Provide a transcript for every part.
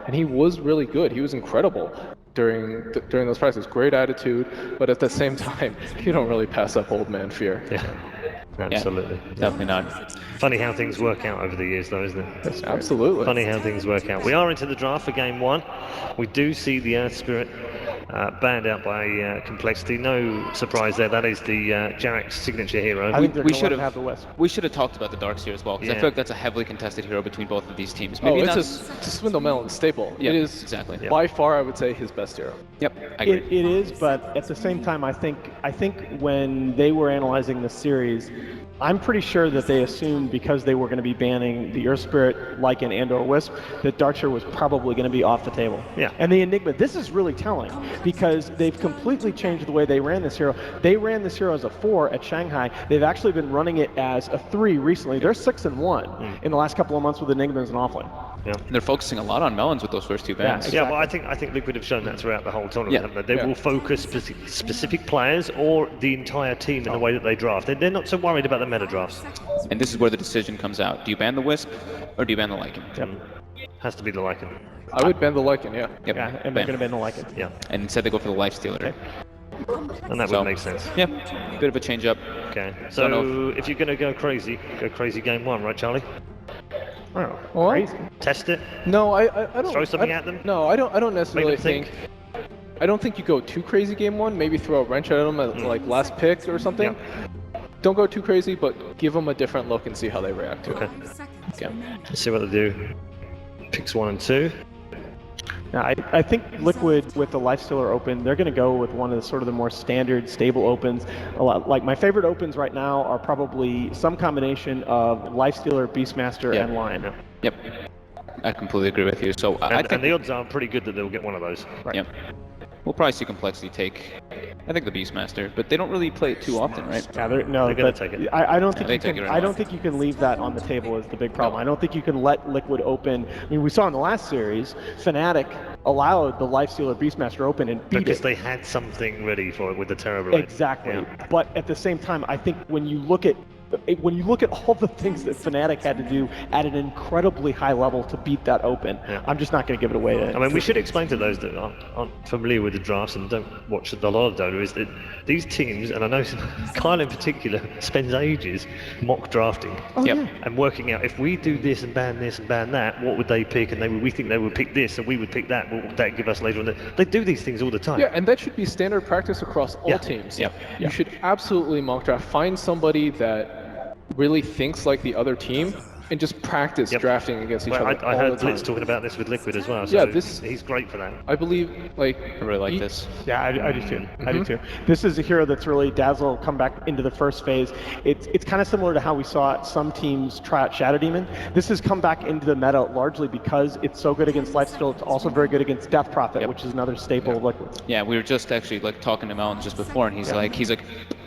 and he was really good. He was incredible during those practices. Great attitude, but at the same time, you don't really pass up old man fear. Yeah, absolutely. Yeah, definitely not. Funny how things work out over the years, though, isn't it? Absolutely. Funny how things work out. We are into the draft for game 1. We do see the Earth Spirit banned out by Complexity. No surprise there. That is the Jarek's signature hero. I think they're we going should to have the Wisp. We should have talked about the Darkseer as well, because I feel like that's a heavily contested hero between both of these teams. Maybe it's a Swindle Melon staple. Yeah, it is exactly. by far, I would say, his best hero. Yep, I agree. It is, but at the same time, I think when they were analyzing the series, I'm pretty sure that they assumed because they were going to be banning the Earth Spirit, Lycan, and/or Wisp, that Darkseer was probably going to be off the table. Yeah. And the Enigma, this is really telling because they've completely changed the way they ran this hero. They ran this hero as a 4 at Shanghai. They've actually been running it as a 3 recently. They're 6-1 in the last couple of months with Enigmas and Offlane. Yeah. And they're focusing a lot on melons with those first 2 bans. Exactly. Yeah, well, I think Liquid have shown that throughout the whole tournament. Yeah. Haven't they? They will focus specific players or the entire team in the way that they draft. They're not so worried about the meta drafts. And this is where the decision comes out. Do you ban the Wisp, or do you ban the Lycan? Has to be the Lycan. I would ban the Lycan, yeah. Yep. Yeah, and they're going to ban the Lycan. Yeah. And instead they go for the Lifestealer. And that would make sense. Yeah, bit of a change up. Okay. So if you're going to go crazy game 1, right, Charlie? Oh, Well, crazy. Test it. No, I don't. Throw something at them? No, I don't necessarily Make them think. I don't think you go too crazy game 1. Maybe throw a wrench at them at like last pick or something. Don't go too crazy, but give them a different look and see how they react to it. Yeah. Let's see what they do. Picks 1 and 2. Now, I think Liquid with the Lifestealer open, they're going to go with one of the sort of the more standard, stable opens. A lot, like my favorite opens right now are probably some combination of Lifestealer, Beastmaster, and Lion. Yep. I completely agree with you. So I think the odds are pretty good that they'll get one of those. Right. Yep. We'll probably see Complexity take, I think, the Beastmaster, but they don't really play it too often, right? Yeah, they're gonna take it. I don't think they you take can. it I don't think you can leave that on the table is the big problem. I don't think you can let Liquid open. I mean, we saw in the last series, Fnatic allowed the Lifestealer Beastmaster open and beat Because it. they had something ready for it with the Terrorblade. Exactly. Yeah. But at the same time, I think when you look at all the things that Fnatic had to do at an incredibly high level to beat that open, I'm just not going to give it away. I mean, we should explain to those that aren't familiar with the drafts and don't watch a lot of Dota, is that these teams, and I know coL in particular, spends ages mock drafting and working out if we do this and ban that, what would they pick? And we think they would pick this, and we would pick that. What would that give us later on? They do these things all the time. Yeah, and that should be standard practice across all teams. Yep. You should absolutely mock draft. Find somebody that really thinks like the other team and just practice drafting against each other. I all heard the time. Blitz talking about this with Liquid as well. So Yeah, he's great for that. I believe, like, I really like this. Yeah, I do too. I do too. This is a hero that's really Dazzle come back into the first phase. It's kind of similar to how we saw some teams try out Shadow Demon. This has come back into the meta largely because it's so good against Lifesteal. It's also very good against Death Prophet, which is another staple of Liquid. Yeah, we were just actually like talking to Melon just before, and he's like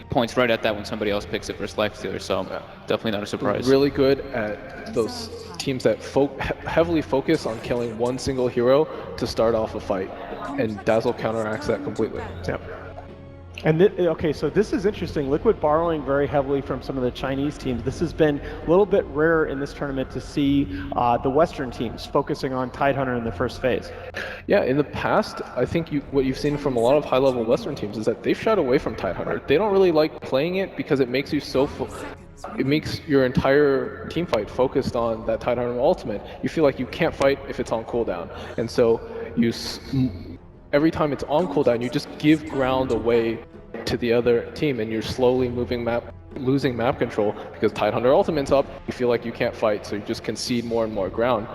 points right at that when somebody else picks it versus Lifestealer, so definitely not a surprise. really good at those teams that heavily focus on killing one single hero to start off a fight, and Dazzle counteracts that completely. Yep. And okay, so this is interesting. Liquid borrowing very heavily from some of the Chinese teams. This has been a little bit rare in this tournament to see the Western teams focusing on Tidehunter in the first phase. Yeah, in the past, I think what you've seen from a lot of high-level Western teams is that they've shied away from Tidehunter. They don't really like playing it because it makes you it makes your entire team fight focused on that Tidehunter ultimate. You feel like you can't fight if it's on cooldown, and so every time it's on cooldown, you just give ground away to the other team, and you're slowly losing map control because Tidehunter ultimate's up. You feel like you can't fight, so you just concede more and more ground.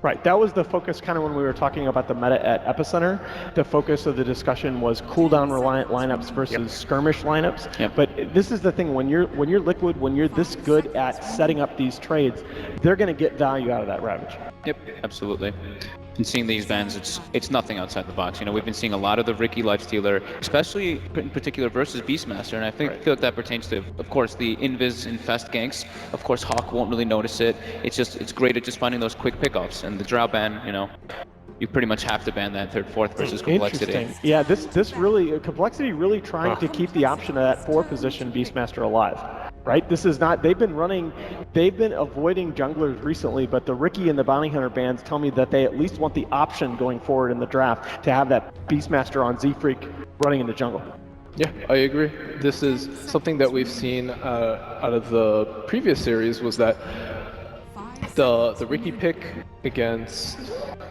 Right, that was the focus kind of when we were talking about the meta at Epicenter. The focus of the discussion was cooldown reliant lineups versus skirmish lineups. Yep. But this is the thing, when you're Liquid, when you're this good at setting up these trades, they're going to get value out of that Ravage. Yep, absolutely. And seeing these bans, it's nothing outside the box. You know, we've been seeing a lot of the Riki Lifestealer, especially in particular versus Beastmaster, and I feel like that pertains to, of course, the Invis Infest ganks. Of course, Hawk won't really notice it. It's great at just finding those quick pickoffs, and the Drow ban, you know, you pretty much have to ban that 3rd, 4th versus Complexity. Interesting. Yeah, this really, Complexity really trying to keep the option of that 4 position Beastmaster alive. right? This is not, they've been avoiding junglers recently, but the Riki and the Bounty Hunter bans tell me that they at least want the option going forward in the draft to have that Beastmaster on Z-Freak running in the jungle. Yeah, I agree. This is something that we've seen out of the previous series was that the Riki pick against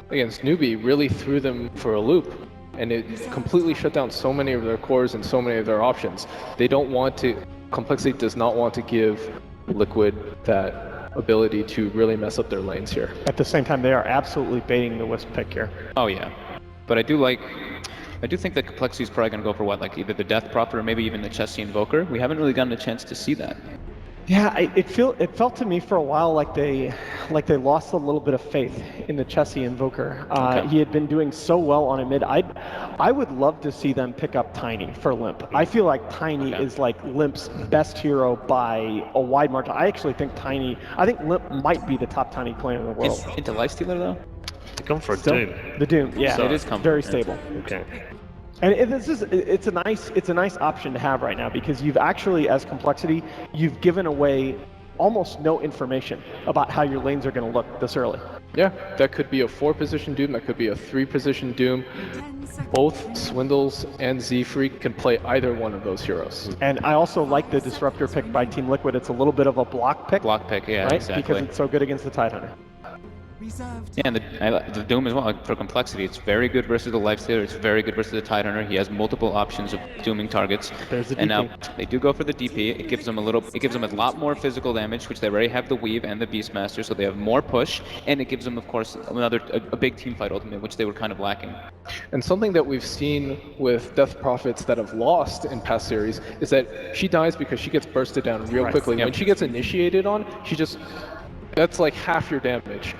Newbie really threw them for a loop, and it completely shut down so many of their cores and so many of their options. They don't want to. Complexity does not want to give Liquid that ability to really mess up their lanes here. At the same time, they are absolutely baiting the Wisp pick here. Oh yeah, but I do think that Complexity is probably going to go for what, like either the Death Prophet or maybe even the Chessie Invoker. We haven't really gotten a chance to see that. Yeah, it felt to me for a while like they lost a little bit of faith in the Chessie Invoker. Okay. He had been doing so well on a mid. I would love to see them pick up Tiny for Limp. I feel like Tiny is like Limp's best hero by a wide margin. I actually think Limp might be the top Tiny player in the world. Is into Lifestealer though? They've gone for a Still, Doom. the Doom, yeah, So it is comfort, very yeah. stable. Okay. And it's a nice option to have right now because you've actually, as Complexity, you've given away almost no information about how your lanes are going to look this early. Yeah, that could be a 4-position Doom, that could be a 3-position Doom. Both Swindles and Z-Freak can play either one of those heroes. And I also like the Disruptor pick by Team Liquid. It's a little bit of a block pick, Block pick, yeah, right? exactly. Because it's so good against the Tidehunter. Yeah, and the Doom as well, for Complexity, it's very good versus the Lifestealer, it's very good versus the Tidehunter. He has multiple options of dooming targets. There's the And DP. now they do go for the DP. It gives them a lot more physical damage, which they already have the Weave and the Beastmaster, so they have more push, and it gives them, of course, a big teamfight ultimate, which they were kind of lacking. And something that we've seen with Death Prophets that have lost in past series is that she dies because she gets bursted down real quickly. Yep. When she gets initiated on, that's like half your damage.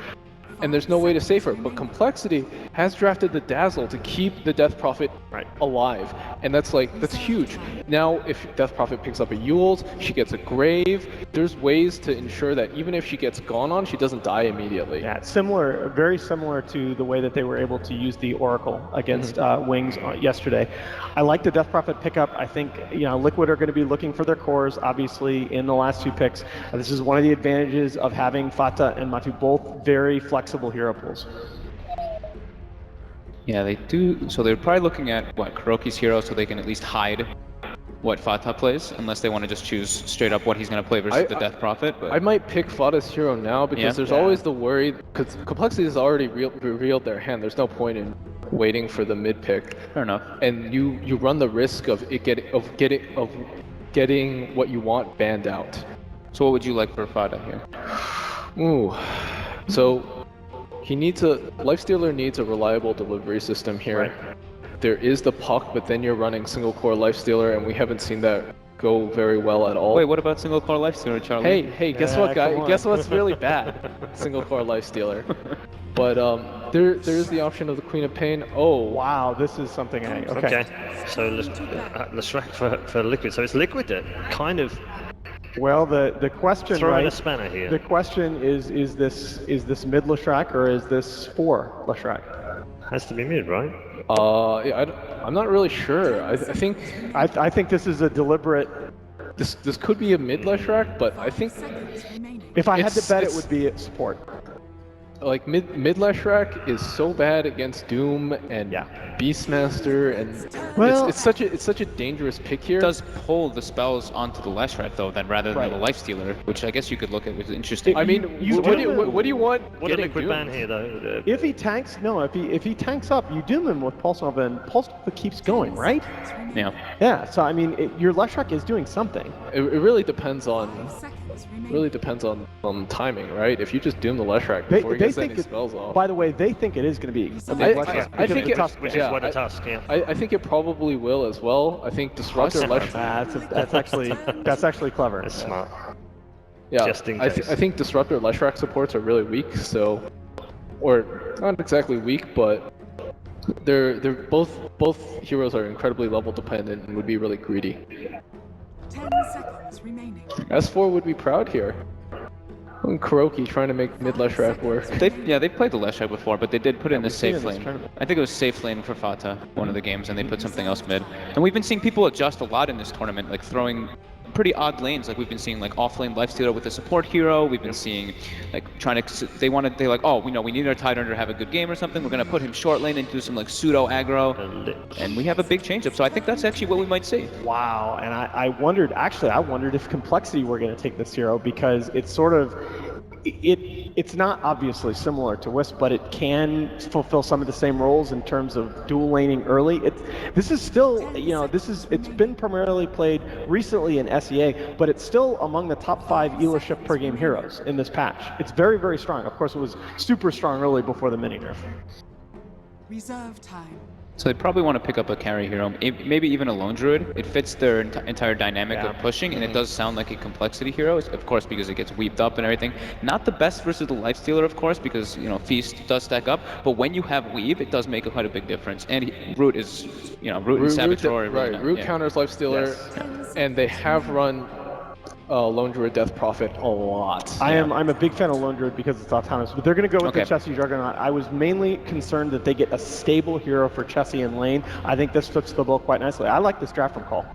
And there's no way to save her. But Complexity has drafted the Dazzle to keep the Death Prophet alive. And that's huge. Now, if Death Prophet picks up a Yule's, she gets a Grave, there's ways to ensure that even if she gets gone on, she doesn't die immediately. Yeah, it's similar, very similar to the way that they were able to use the Oracle against Wings yesterday. I like the Death Prophet pickup. I think Liquid are going to be looking for their cores, obviously, in the last 2 picks. This is one of the advantages of having Fata and Matu both very flexible hero pools. Yeah, they do. So they're probably looking at what Kuroki's hero, so they can at least hide what Fata plays, unless they want to just choose straight up what he's going to play versus the Death Prophet. But I might pick Fata's hero now because there's always the worry, because Complexity has already revealed their hand. There's no point in waiting for the mid pick. fair enough. And you run the risk of getting what you want banned out. So what would you like for Fata here? Ooh, so Lifestealer needs a reliable delivery system here. Right. There is the puck, but then you're running single core Lifestealer, and we haven't seen that go very well at all. Wait, what about single core Lifestealer, Charlie? Hey, guess Yeah, what, guy? come on. Guess what's really bad? Single core Lifestealer. But there is the option of the Queen of Pain. Oh, Wow, this is something Okay. So let's rack for Liquid. So it's Liquid that kind of Well, the question, throwing right? a spanner here. The question is this mid Leshrac or is this 4 Leshrac? Has to be mid, right? I'm not really sure. I think I think this is a deliberate. this could be a mid Leshrac, but I think If I had to bet, it it's- would be support. like mid Leshrac is so bad against Doom and Beastmaster, and Well- it's such a dangerous pick here. It does pull the spells onto the Leshrac though, then rather than the Lifestealer, which I guess you could look at as interesting. I mean, You what do- do you want? What a getting Liquid Doom? ban here, though. If he tanks, if he tanks up, you doom him with Pulse Nova, and Pulse Nova keeps going, right? yeah. Yeah. So I mean, your Leshrac is doing something. It really depends on timing, right? If you just doom the Leshrac before he gets any spells off. By the way, they think it is going to be a I- mid I- Leshrac. I think because it- Which yeah, is what a I- task, yeah. I think it probably will as well. I think Disruptor Leshrac. that's actually clever. That's smart. Yeah, Just in I case. think Disruptor Leshrac supports are really weak. So, or not exactly weak, but they're both heroes are incredibly level dependent and would be really greedy. 10 seconds remaining. S4 would be proud here. And Kuroki trying to make mid Leshrac work. They've played the Leshrac before, but they did put in the we've seen safe it in this lane. tournament. I think it was safe lane for Fata, one of the games, and they put something else mid. And we've been seeing people adjust a lot in this tournament, like throwing pretty odd lanes. Like we've been seeing like off-lane lifestealer with a support hero. We've been seeing like they're like, oh, we need our Tidehunter to have a good game or something. We're gonna put him short lane and do some like pseudo aggro, and we have a big change up. So I think that's actually what we might see. Wow, and I wondered if Complexity were going to take this hero, because it's sort of, it's not obviously similar to Wisp, but it can fulfill some of the same roles in terms of dual laning early. This is still, it's been primarily played recently in SEA, but it's still among the top 5 Ealership per game heroes in this patch. It's very, very strong. Of course, it was super strong early before the mini nerf. Reserve time. So they probably want to pick up a carry hero, maybe even a lone druid. It fits their entire dynamic of pushing, and it does sound like a complexity hero, of course, because it gets weaved up and everything. Not the best versus the lifestealer, of course, because Feast does stack up. But when you have weave, it does make quite a big difference. And Root is, Root and Saboteur. Root counters lifestealer, and they have run Lone Druid Death Prophet a lot. I'm a big fan of Lone Druid because it's autonomous, but they're going to go with the Chessie Juggernaut. I was mainly concerned that they get a stable hero for Chessie in lane. I think this fits the bill quite nicely. I like this draft from coL.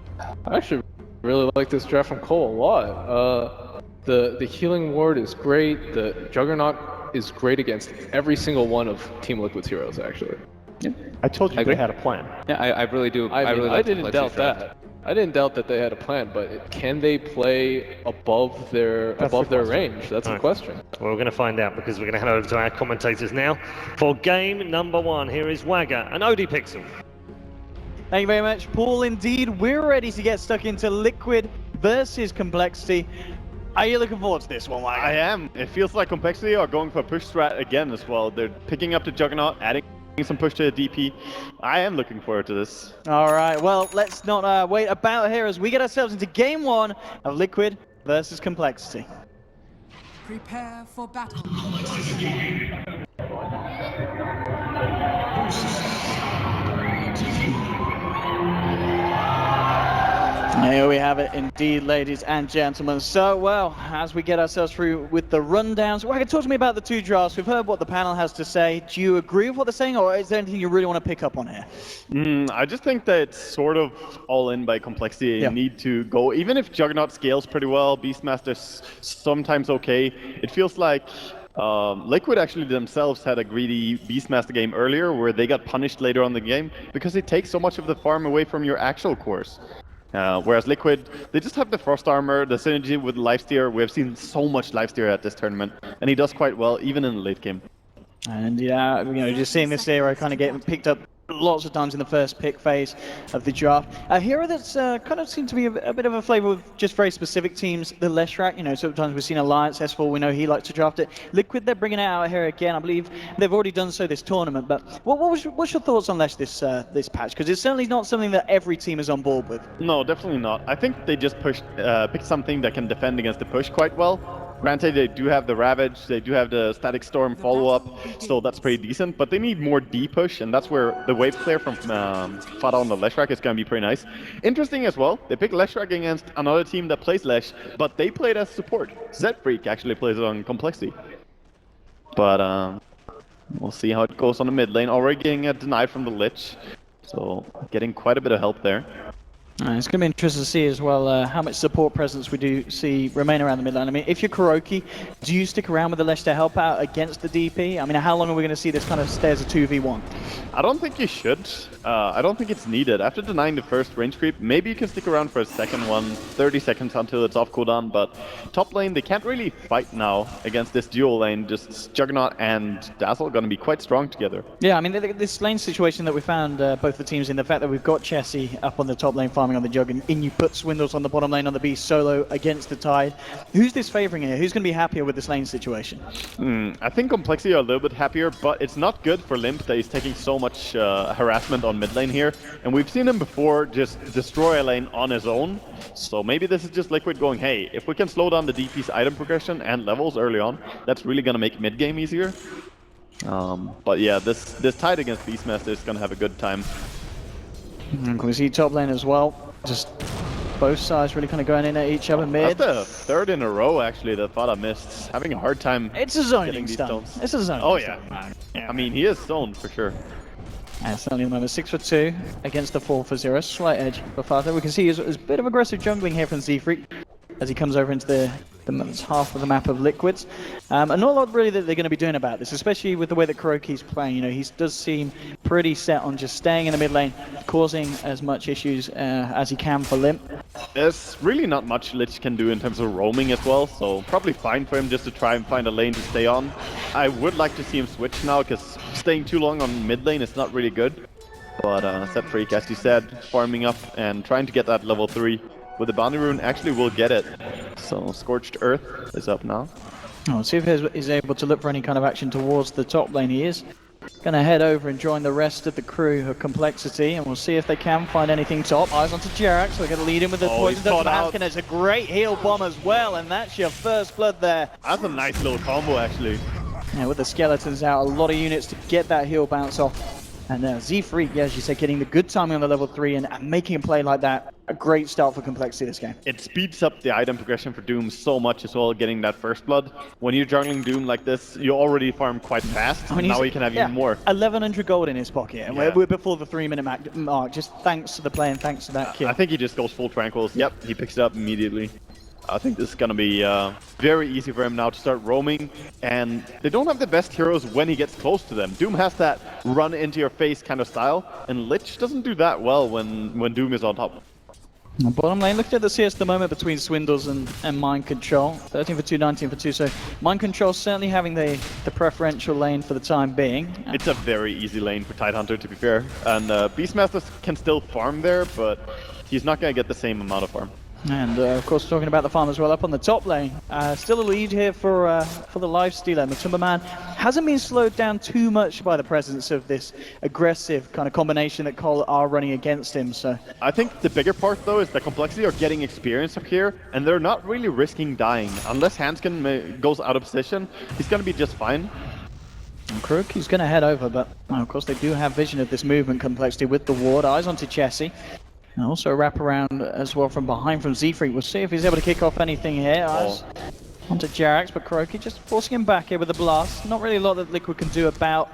I actually really like this draft from coL a lot. The Healing Ward is great. The Juggernaut is great against every single one of Team Liquid's heroes, actually. Yeah. I told you they had a plan. Yeah, I really do. I didn't doubt that. I didn't doubt that they had a plan, but can they play above their range? That's the question. Well, we're going to find out, because we're going to head over to our commentators now for game number 1. Here is Wagger and ODPixel. Thank you very much, Paul. Indeed, we're ready to get stuck into Liquid versus Complexity. Are you looking forward to this one, Wagger? I am. It feels like Complexity are going for a push strat again as well. They're picking up the Juggernaut, adding some push to the DP. I am looking forward to this. All right, well, let's not wait about here as we get ourselves into game 1 of Liquid versus Complexity. Prepare for battle. Here we have it indeed, ladies and gentlemen. So, well, as we get ourselves through with the rundowns, Wagger, talk to me about the 2 drafts. We've heard what the panel has to say. Do you agree with what they're saying, or is there anything you really want to pick up on here? I just think that it's sort of all in by Complexity. You need to go, even if Juggernaut scales pretty well, Beastmaster's sometimes okay, it feels like Liquid actually themselves had a greedy Beastmaster game earlier where they got punished later on in the game because it takes so much of the farm away from your actual cores. Whereas Liquid, they just have the Frost Armor, the synergy with Lifesteer. We have seen so much Lifesteer at this tournament, and he does quite well, even in the late game. And just seeing this hero kind of getting picked up lots of times in the first pick phase of the draft. A hero that's kind of seemed to be a bit of a flavor with just very specific teams, the Leshrac. Sometimes we've seen Alliance, S4, we know he likes to draft it. Liquid, they're bringing it out here again. I believe they've already done so this tournament, but what's your thoughts on Lesh this patch? Because it's certainly not something that every team is on board with. No, definitely not. I think they just picked something that can defend against the push quite well. Granted, they do have the Ravage, they do have the Static Storm follow-up, so that's pretty decent, but they need more D-push, and that's where the wave clear from Fada on the Leshrac is going to be pretty nice. Interesting as well, they picked Leshrac against another team that plays Lesh, but they played as support. Z-Freak actually plays it on Complexity. But we'll see how it goes on the mid lane. Already getting denied from the Lich, so getting quite a bit of help there. It's going to be interesting to see as well how much support presence we do see remain around the mid lane. I mean, if you're Kuroki, do you stick around with the Lesh to help out against the DP? I mean, how long are we going to see this kind of stay as a 2v1? I don't think you should. I don't think it's needed. After denying the first range creep, maybe you can stick around for a second one, 30 seconds until it's off cooldown, but top lane, they can't really fight now against this dual lane. Just Juggernaut and Dazzle are going to be quite strong together. Yeah, I mean, this lane situation that we found both the teams in, the fact that we've got Chessie up on the top lane farming on the Jug, and you put Swindles on the bottom lane on the Beast solo against the Tide. Who's this favoring here? Who's going to be happier with this lane situation? I think Complexity are a little bit happier, but it's not good for Limp that he's taking so much harassment on mid lane here. And we've seen him before just destroy a lane on his own. So maybe this is just Liquid going, hey, if we can slow down the DP's item progression and levels early on, that's really going to make mid game easier. But yeah, this Tide against Beastmaster is going to have a good time. And we see top lane as well. Just both sides really kind of going in at each other mid. That's the third in a row, actually, that Fada missed. Having a hard time. It's a zoning stun. It's a zoning. Oh, yeah. I mean, he is zoned for sure. And certainly at the moment, 6 for 2 against the 4 for 0. Slight edge for Fata. We can see there's a bit of aggressive jungling here from Z-Freak as he comes over into the half of the map of Liquids. And not a lot really that they're going to be doing about this, especially with the way that KuroKy's playing. You know, he does seem pretty set on just staying in the mid lane, causing as much issues as he can for Limp. There's really not much Lich can do in terms of roaming as well, so probably fine for him just to try and find a lane to stay on. I would like to see him switch now, because staying too long on mid lane is not really good. But Z3, as you said, farming up and trying to get that level 3 with the bounty rune actually will get it. So Scorched Earth is up now. Oh, see if he's able to look for any kind of action towards the top lane. He is going to head over and join the rest of the crew of Complexity, and we'll see if they can find anything top. Eyes onto Jerax, so they're going to lead him with the poison dart. Hanskin has a great heal bomb as well, and that's your first blood there. That's a nice little combo actually. Yeah, with the skeletons out, a lot of units to get that heal bounce off. And Z-Freak, yeah, as you said, getting the good timing on the level 3 and making a play like that. A great start for Complexity this game. It speeds up the item progression for Doom so much as well, getting that first blood. When you're juggling Doom like this, you already farm quite fast. I mean, now you can have even more. 1100 gold in his pocket, and we're before the 3-minute mark, just thanks to the play and thanks to that kill. I think he just goes full Tranquils. Yep, he picks it up immediately. I think this is going to be very easy for him now to start roaming, and they don't have the best heroes when he gets close to them. Doom has that run into your face kind of style, and Lich doesn't do that well when Doom is on top. Bottom lane, look at the CS at the moment between Swindles and Mind Control. 13 for 2, 19 for 2, so Mind Control certainly having the preferential lane for the time being. It's a very easy lane for Tidehunter, to be fair, and Beastmaster can still farm there, but he's not going to get the same amount of farm. And of course, talking about the farm as well, up on the top lane, still a lead here for the Lifestealer. Matumba Man hasn't been slowed down too much by the presence of this aggressive kind of combination that coL are running against him. So I think the bigger part though is the Complexity are getting experience up here, and they're not really risking dying unless Hanskin goes out of position. He's going to be just fine. KuroKy's going to head over, but of course they do have vision of this movement Complexity with the ward. Eyes onto Chessie. And also a wrap around as well from behind from Z-Freak. We'll see if he's able to kick off anything here. Eyes onto Jerax, but KuroKy just forcing him back here with the blast. Not really a lot that Liquid can do about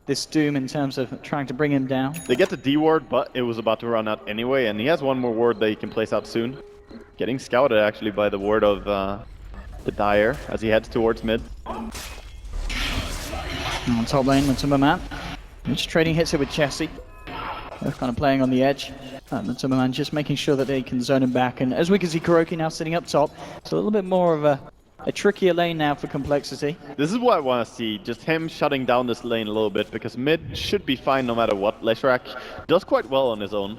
this Doom in terms of trying to bring him down. They get the D ward, but it was about to run out anyway, and he has one more ward that he can place out soon. Getting scouted actually by the ward of the Dire as he heads towards mid. On top lane, Matumba Man. Just trading hits here with Chessie. Both kind of playing on the edge. Matumba Man just making sure that they can zone him back. And as we can see, KuroKy now sitting up top. It's a little bit more of a trickier lane now for Complexity. This is what I want to see, just him shutting down this lane a little bit, because mid should be fine no matter what. Leshrac does quite well on his own.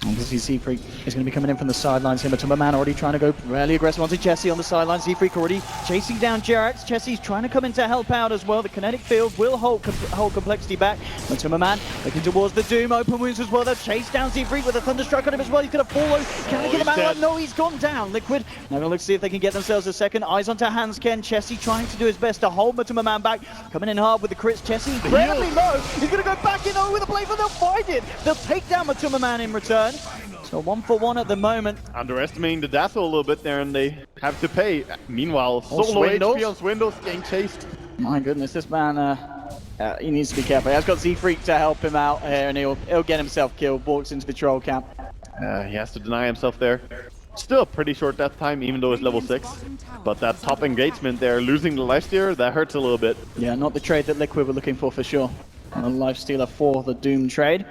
Obviously, Z-Freak is going to be coming in from the sidelines here. Matumba Man already trying to go fairly aggressive onto Chessie on the sidelines. Z-Freak already chasing down Jerax. Chessie's trying to come in to help out as well. The kinetic field will hold Complexity back. Matumba Man looking towards the Doom. Open wounds as well. They'll chase down Z-Freak with a Thunderstruck on him as well. He's going to follow. Can I get him out? No, he's gone down. Liquid now going to look to see if they can get themselves a second. Eyes onto Hanskin. Chessie trying to do his best to hold Matumba Man back. Coming in hard with the crits. Chessie incredibly low. He's going to go back in with a play, but they'll find it. They'll take down Matumba Man in return. So 1-for-1 at the moment. Underestimating the Dazzle a little bit there, and they have to pay. Meanwhile, solo HP on Swindles getting chased. My goodness, this man, he needs to be careful. He has got Z-Freak to help him out here, and he'll get himself killed. Walks into the troll camp. He has to deny himself there. Still a pretty short death time, even though it's level 6. But that top engagement there, losing the Lifestealer, that hurts a little bit. Yeah, not the trade that Liquid were looking for sure. And the Lifestealer for the Doom trade.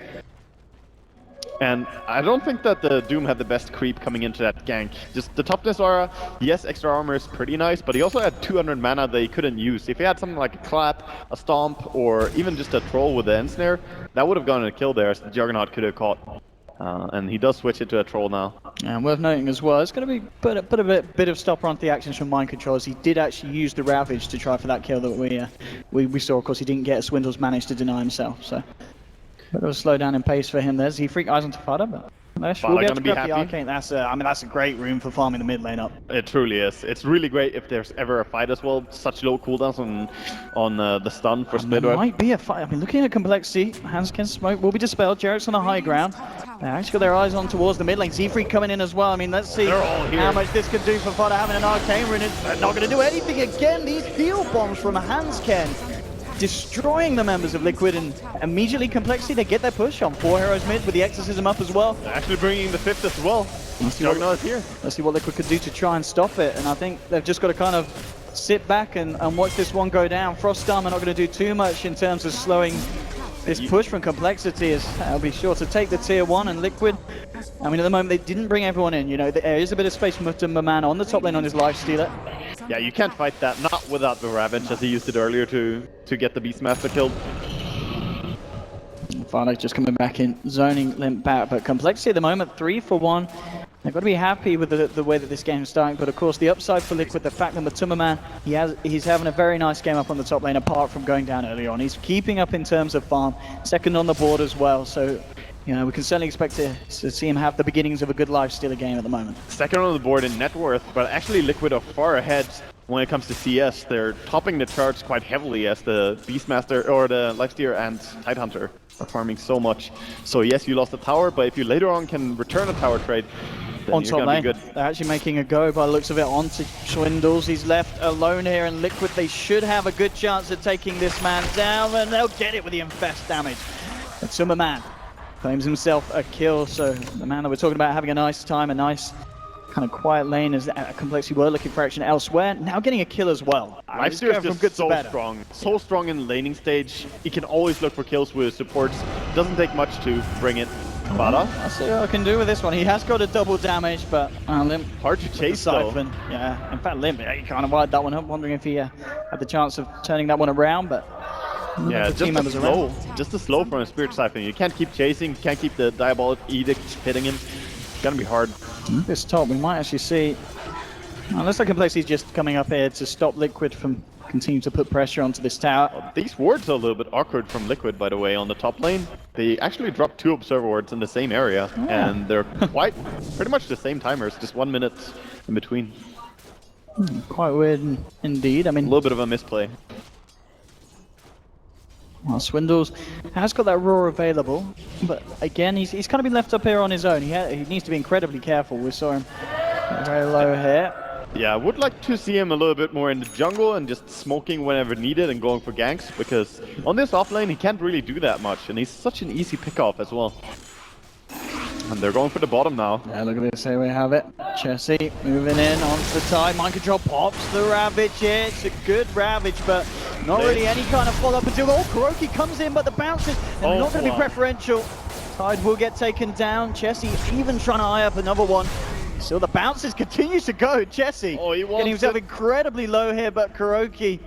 And I don't think that the Doom had the best creep coming into that gank. Just the toughness aura, yes, extra armor is pretty nice, but he also had 200 mana that he couldn't use. If he had something like a clap, a stomp, or even just a troll with the ensnare, that would have gone a kill there, so the Juggernaut could have caught. And he does switch it to a troll now. And worth noting as well, it's going to be put a bit of stopper onto the actions from Mind Control, as he did actually use the Ravage to try for that kill that we saw. Of course, he didn't get, Swindles managed to deny himself, so... Bit of a slowdown in pace for him there. Z-Freak eyes onto Fada, but we'll be able to grab the Arcane. That's a great room for farming the mid lane up. It truly is. It's really great if there's ever a fight as well. Such low cooldowns on the stun for Split Web. Might be a fight. I mean, looking at Complexity, Hanskin smoke will be dispelled. Jerax on the high ground. They actually got their eyes on towards the mid lane. Z-Freak coming in as well. I mean, let's see how much this can do for Fada having an Arcane rune. It's not going to do anything again. These heal bombs from Hanskin. destroying the members of Liquid, and immediately Complexity, they get their push on 4 heroes mid with the Exorcism up as well. They're actually bringing the 5th as well. Juggernaut is here. Let's see what Liquid could do to try and stop it, and I think they've just got to kind of sit back and watch this one go down. Froststorm are not going to do too much in terms of slowing this push from Complexity, as they'll be sure to take the tier 1, and Liquid, I mean, at the moment they didn't bring everyone in, you know, there is a bit of space for Mutaman on the top lane on his Lifestealer. Yeah, you can't fight that, not without the Ravage, as he used it earlier to get the Beastmaster killed. Farnock just coming back in, zoning Limp back, but Complexity at the moment, 3 for 1. They've got to be happy with the way that this game is starting, but of course the upside for Liquid, the fact that Matumaman, he's having a very nice game up on the top lane apart from going down early on. He's keeping up in terms of farm, second on the board as well, so you know, we can certainly expect to see him have the beginnings of a good Lifestealer game at the moment. Second on the board in net worth, but actually Liquid are far ahead when it comes to CS. They're topping the charts quite heavily as the Beastmaster or the Lifestealer and Tidehunter are farming so much. So yes, you lost the tower, but if you later on can return a tower trade, then on you're top gonna lane, be good. they're actually making a go by the looks of it onto Swindles. He's left alone here, and Liquid, they should have a good chance of taking this man down, and they'll get it with the infest damage. And Sumaman claims himself a kill, so the man that we're talking about having a nice time, a nice kind of quiet lane as Complexity were looking for action elsewhere, now getting a kill as well. Lifestealer is just so strong in the laning stage. He can always look for kills with supports. Doesn't take much to bring it. Bada. I'll see what I can do with this one. He has got a double damage, but Limp hard to chase Siphon. Yeah, in fact Limp, he kind of wired that one up, wondering if he had the chance of turning that one around, but yeah, just a slow from a Spirit Siphon. You can't keep chasing, you can't keep the Diabolic Edict hitting him. It's gonna be hard. This top, we might actually see, looks like Complexity's just coming up here to stop Liquid from continuing to put pressure onto this tower. These wards are a little bit awkward from Liquid, by the way, on the top lane. They actually dropped 2 Observer wards in the same area, and they're pretty much the same timers, just 1 minute in between. Quite weird indeed. I mean, a little bit of a misplay. Well, Swindles has got that roar available, but again, he's kind of been left up here on his own. He needs to be incredibly careful. We saw him very low here. Yeah, I would like to see him a little bit more in the jungle and just smoking whenever needed and going for ganks, because on this offlane he can't really do that much, and he's such an easy pick-off as well. And they're going for the bottom now. Yeah, look at this, here we have it. Chessie moving in onto the tide. Mind Control pops the Ravage here. It's a good Ravage, but not really any kind of follow-up until KuroKy comes in, but the bounces are not going to be preferential. Tide will get taken down. Chessie even trying to eye up another one. Still the bounces continues to go. Chessie getting himself incredibly low here, but KuroKy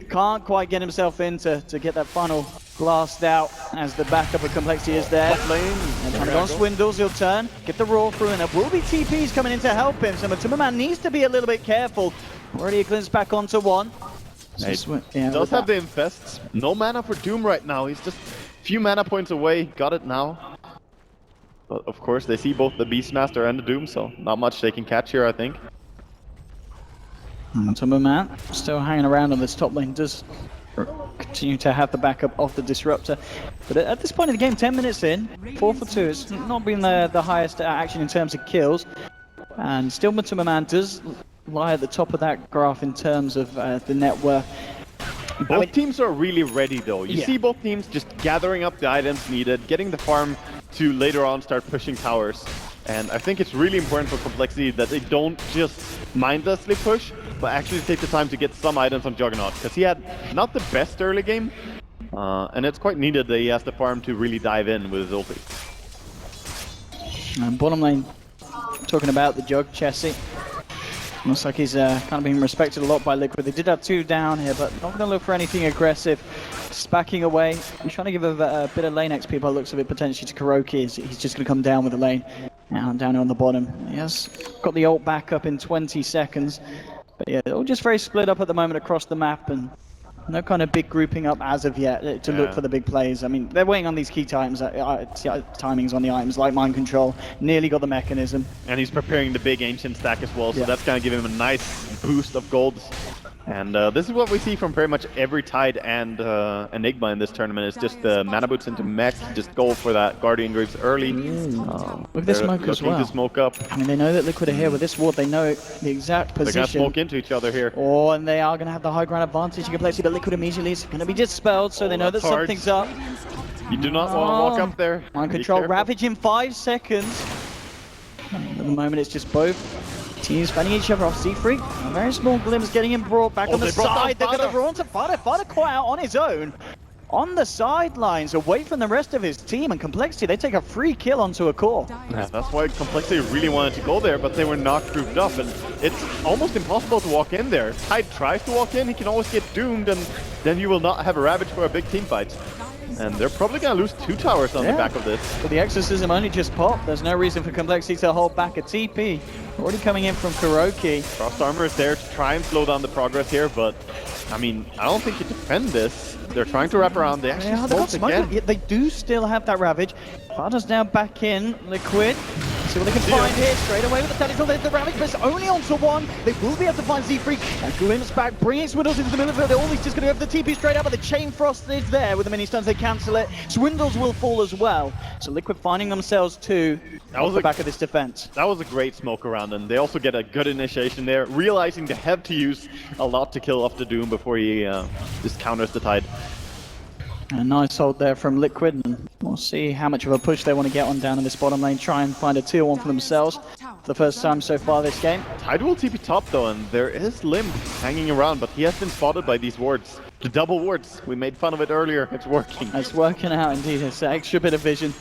can't quite get himself in to get that final blast out as the backup of Complexity is there. And trying to go on Swindles, he'll turn, get the roar through, and there will be TPs coming in to help him, so Matumaman needs to be a little bit careful. Already a glimpse back onto one. He does have the infests. No mana for Doom right now. He's just a few mana points away. Got it now. But of course, they see both the Beastmaster and the Doom, so not much they can catch here, I think. Matumaman still hanging around on this top lane. Does continue to have the backup of the Disruptor. But at this point in the game, 10 minutes in, 4 for 2. It's not been the highest action in terms of kills. And still Matumaman does lie at the top of that graph in terms of the net worth. Both teams are really ready though. You see both teams just gathering up the items needed, getting the farm to later on start pushing towers. And I think it's really important for Complexity that they don't just mindlessly push, but actually take the time to get some items on Juggernaut, because he had not the best early game, and it's quite needed that he has the farm to really dive in with his ulti. Bottom lane, talking about the Jug, Chessie. Looks like he's kind of being respected a lot by Liquid. They did have 2 down here, but not going to look for anything aggressive. Just backing away. I'm trying to give a bit of lane XP by the looks of it potentially to KuroKy. He's just going to come down with the lane. Now down on the bottom. He has got the ult back up in 20 seconds. But yeah, they're all just very split up at the moment across the map, and no kind of big grouping up as of yet to look for the big plays. I mean, they're waiting on these key timings on the items, like Mind Control. Nearly got the mechanism. And he's preparing the big Ancient stack as well, so that's going to give him a nice boost of gold. And this is what we see from pretty much every Tide and Enigma in this tournament. It's just the mana boots into mech, just go for that Guardian Greaves early. With the smoke as well. To smoke up. I mean, they know that Liquid are here with this ward. They know the exact position. They're going to smoke into each other here. Oh, and they are going to have the high ground advantage. You can play see, but Liquid immediately is going to be dispelled, so they know that hard. something's up. You do not want to walk up there. Mind control, Ravage in 5 seconds. At the moment, it's just both teams fighting each other off. Z3, a very small glimpse getting him brought back on the side. They're going to run to Fada. Fada quite out on his own. On the sidelines, away from the rest of his team, and Complexity, they take a free kill onto a core. Yeah, that's why Complexity really wanted to go there, but they were not grouped up, and it's almost impossible to walk in there. Tide tries to walk in, he can always get doomed, and then you will not have a Ravage for a big team fight. And they're probably going to lose 2 towers on the back of this. But the Exorcism only just popped. There's no reason for Complexity to hold back a TP. Already coming in from Kuroki. Frost Armor is there to try and slow down the progress here, but I mean, I don't think you defend this. They're trying to wrap around. They actually smoke again. They do still have that Ravage. Fada's now back in. Liquid. See what they can find here. Straight away with the Tentacle. There's the Ravage, but it's only onto 1. They will be able to find Z3. And Glimpse back, bringing Swindles into the middle of it. All he's just going to go for the TP straight out, but the Chain Frost is there with the mini stuns. They cancel it. Swindles will fall as well. So Liquid finding themselves too off the back of this defense. That was a great smoke around, and they also get a good initiation there, realizing they have to use a lot to kill off the Doom before he just counters the Tide. A nice hold there from Liquid, and we'll see how much of a push they want to get on down in this bottom lane, try and find a tier 1 for themselves for the first time so far this game. Tide will TP top though, and there is Limb hanging around, but he has been spotted by these wards. The double wards, we made fun of it earlier, it's working. It's working out indeed, it's an extra bit of vision.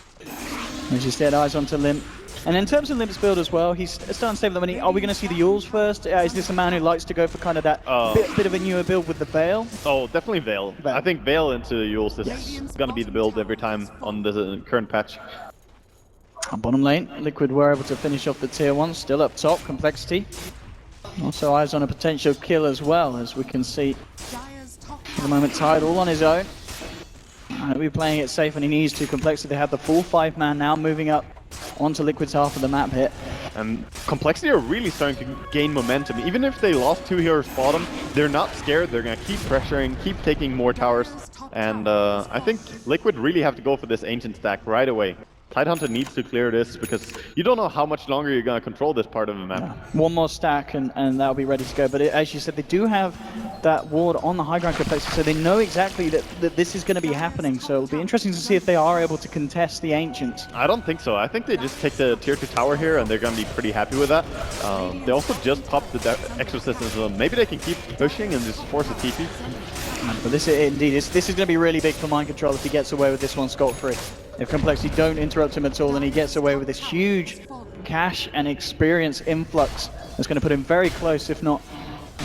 As you said, eyes onto Limb. And in terms of Limp's build as well, he's starting to save the money. Are we going to see the Yules first? Is this a man who likes to go for kind of that bit of a newer build with the Veil? Oh, definitely Veil. I think Veil into Yules is going to be the build every time on the current patch. On bottom lane, Liquid were able to finish off the tier 1, still up top, Complexity. Also eyes on a potential kill as well, as we can see. At the moment, Tide all on his own. He'll be playing it safe when he needs to. Complexity, they have the full 5-man now, moving up onto Liquid's half of the map here. And Complexity are really starting to gain momentum. Even if they lost 2 heroes bottom, they're not scared. They're going to keep pressuring, keep taking more towers. And I think Liquid really have to go for this Ancient stack right away. Tidehunter needs to clear this because you don't know how much longer you're going to control this part of the map. Yeah. One more stack and that'll be ready to go. But as you said, they do have that ward on the high ground Complexity, so they know exactly that this is going to be happening. So it'll be interesting to see if they are able to contest the Ancients. I don't think so. I think they just take the tier 2 tower here and they're going to be pretty happy with that. They also just popped the Exorcism, so maybe they can keep pushing and just force a TP. But this is going to be really big for Mind Control if he gets away with this one scot-free. If Complexity don't interrupt him at all and he gets away with this huge cash and experience influx, that's going to put him very close, if not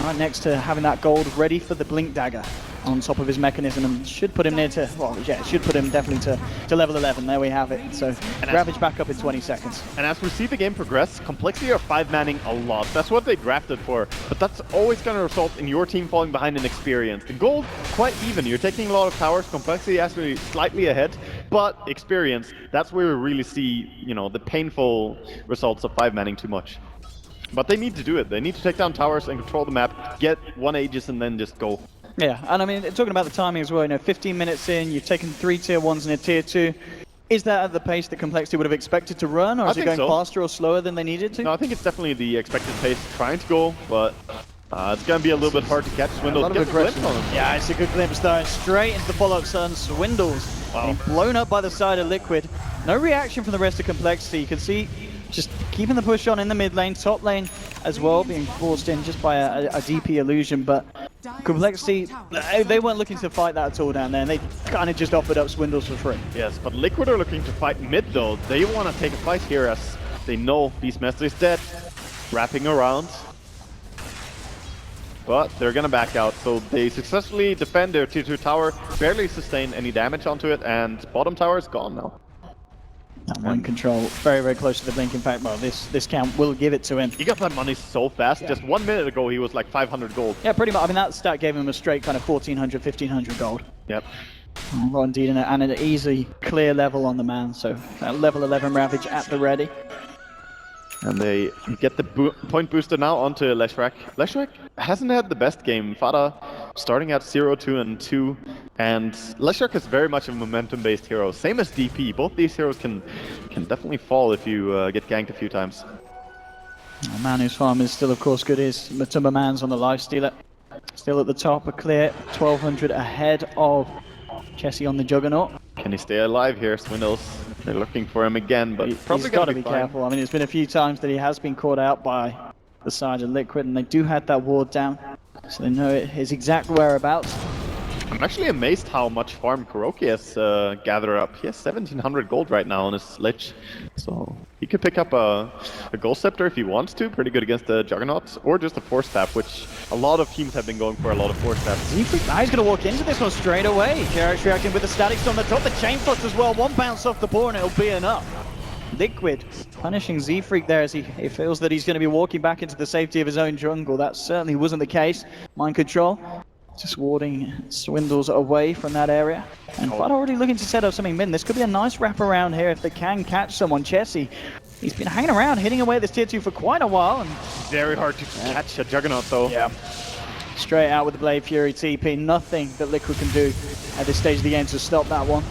right next to having that gold ready for the Blink Dagger on top of his mechanism, and should put him near to, well, yeah, should put him definitely to level 11. There we have it. So Ravage back up in 20 seconds. And as we see the game progress, Complexity are 5-manning a lot. That's what they drafted for, but that's always going to result in your team falling behind in experience. The gold, quite even. You're taking a lot of towers. Complexity actually slightly ahead, but experience, that's where we really see, you know, the painful results of 5-manning too much. But they need to do it. They need to take down towers and control the map, get 1 Aegis, and then just go. Yeah, and I mean, talking about the timing as well, you know, 15 minutes in, you've taken 3 tier 1s and a tier 2. Is that at the pace that Complexity would have expected to run, or is it going faster or slower than they needed to? No, I think it's definitely the expected pace trying to go, but it's going to be a little bit hard to catch. Swindles gets a glimpse on him. Yeah, it's a good glimpse though. Straight into the follow-up stun. Swindles being blown up by the side of Liquid. No reaction from the rest of Complexity. You can see just keeping the push on in the mid lane, top lane as well, being forced in just by a DP illusion, but Complexity, they weren't looking to fight that at all down there, and they kind of just offered up Swindles for free. Yes, but Liquid are looking to fight mid though. They want to take a fight here as they know Beastmaster is dead, wrapping around. But they're going to back out, so they successfully defend their tier 2 tower, barely sustain any damage onto it, and bottom tower is gone now. Mind Control very, very close to the blink. In fact, well, this count will give it to him. He got that money so fast. Yeah. Just 1 minute ago, he was like 500 gold. Yeah, pretty much. I mean, that stat gave him a straight kind of 1,400, 1,500 gold. Yep. Well, indeed, and an easy, clear level on the man. So level 11 Ravage at the ready. And they get the point booster now onto Leshrac. Leshrac hasn't had the best game. Fada starting at 0-2 and 2. And Leshrac is very much a momentum-based hero. Same as DP. Both these heroes can definitely fall if you get ganked a few times. Manu's farm is still, of course, good. Is Matumba Man's on the lifestealer. Still at the top, a clear 1200 ahead of Chessie on the Juggernaut. Can he stay alive here, Swindles? They're looking for him again, but probably he's got to be fine. careful. I mean, it's been a few times that he has been caught out by the side of Liquid, and they do have that ward down, so they know his exact whereabouts. I'm actually amazed how much farm KuroKy has gathered up. He has 1700 gold right now on his Lich, so he could pick up a Gold Scepter if he wants to. Pretty good against the Juggernaut, or just a Force Staff, which a lot of teams have been going for a lot of Force Staffs. He's going to walk into this one straight away. Jarrett's reacting with the statics on the top, the Chain Flux as well. One bounce off the board and it'll be enough. Liquid punishing Z-Freak there as he feels that he's going to be walking back into the safety of his own jungle. That certainly wasn't the case. Mind control. Just warding Swindles away from that area. And Fada already looking to set up something mid. This could be a nice wraparound here if they can catch someone. Chessie, he's been hanging around, hitting away at this tier 2 for quite a while. And very hard to catch a Juggernaut though. Yeah. Straight out with the Blade Fury TP. Nothing that Liquid can do at this stage of the game to stop that one.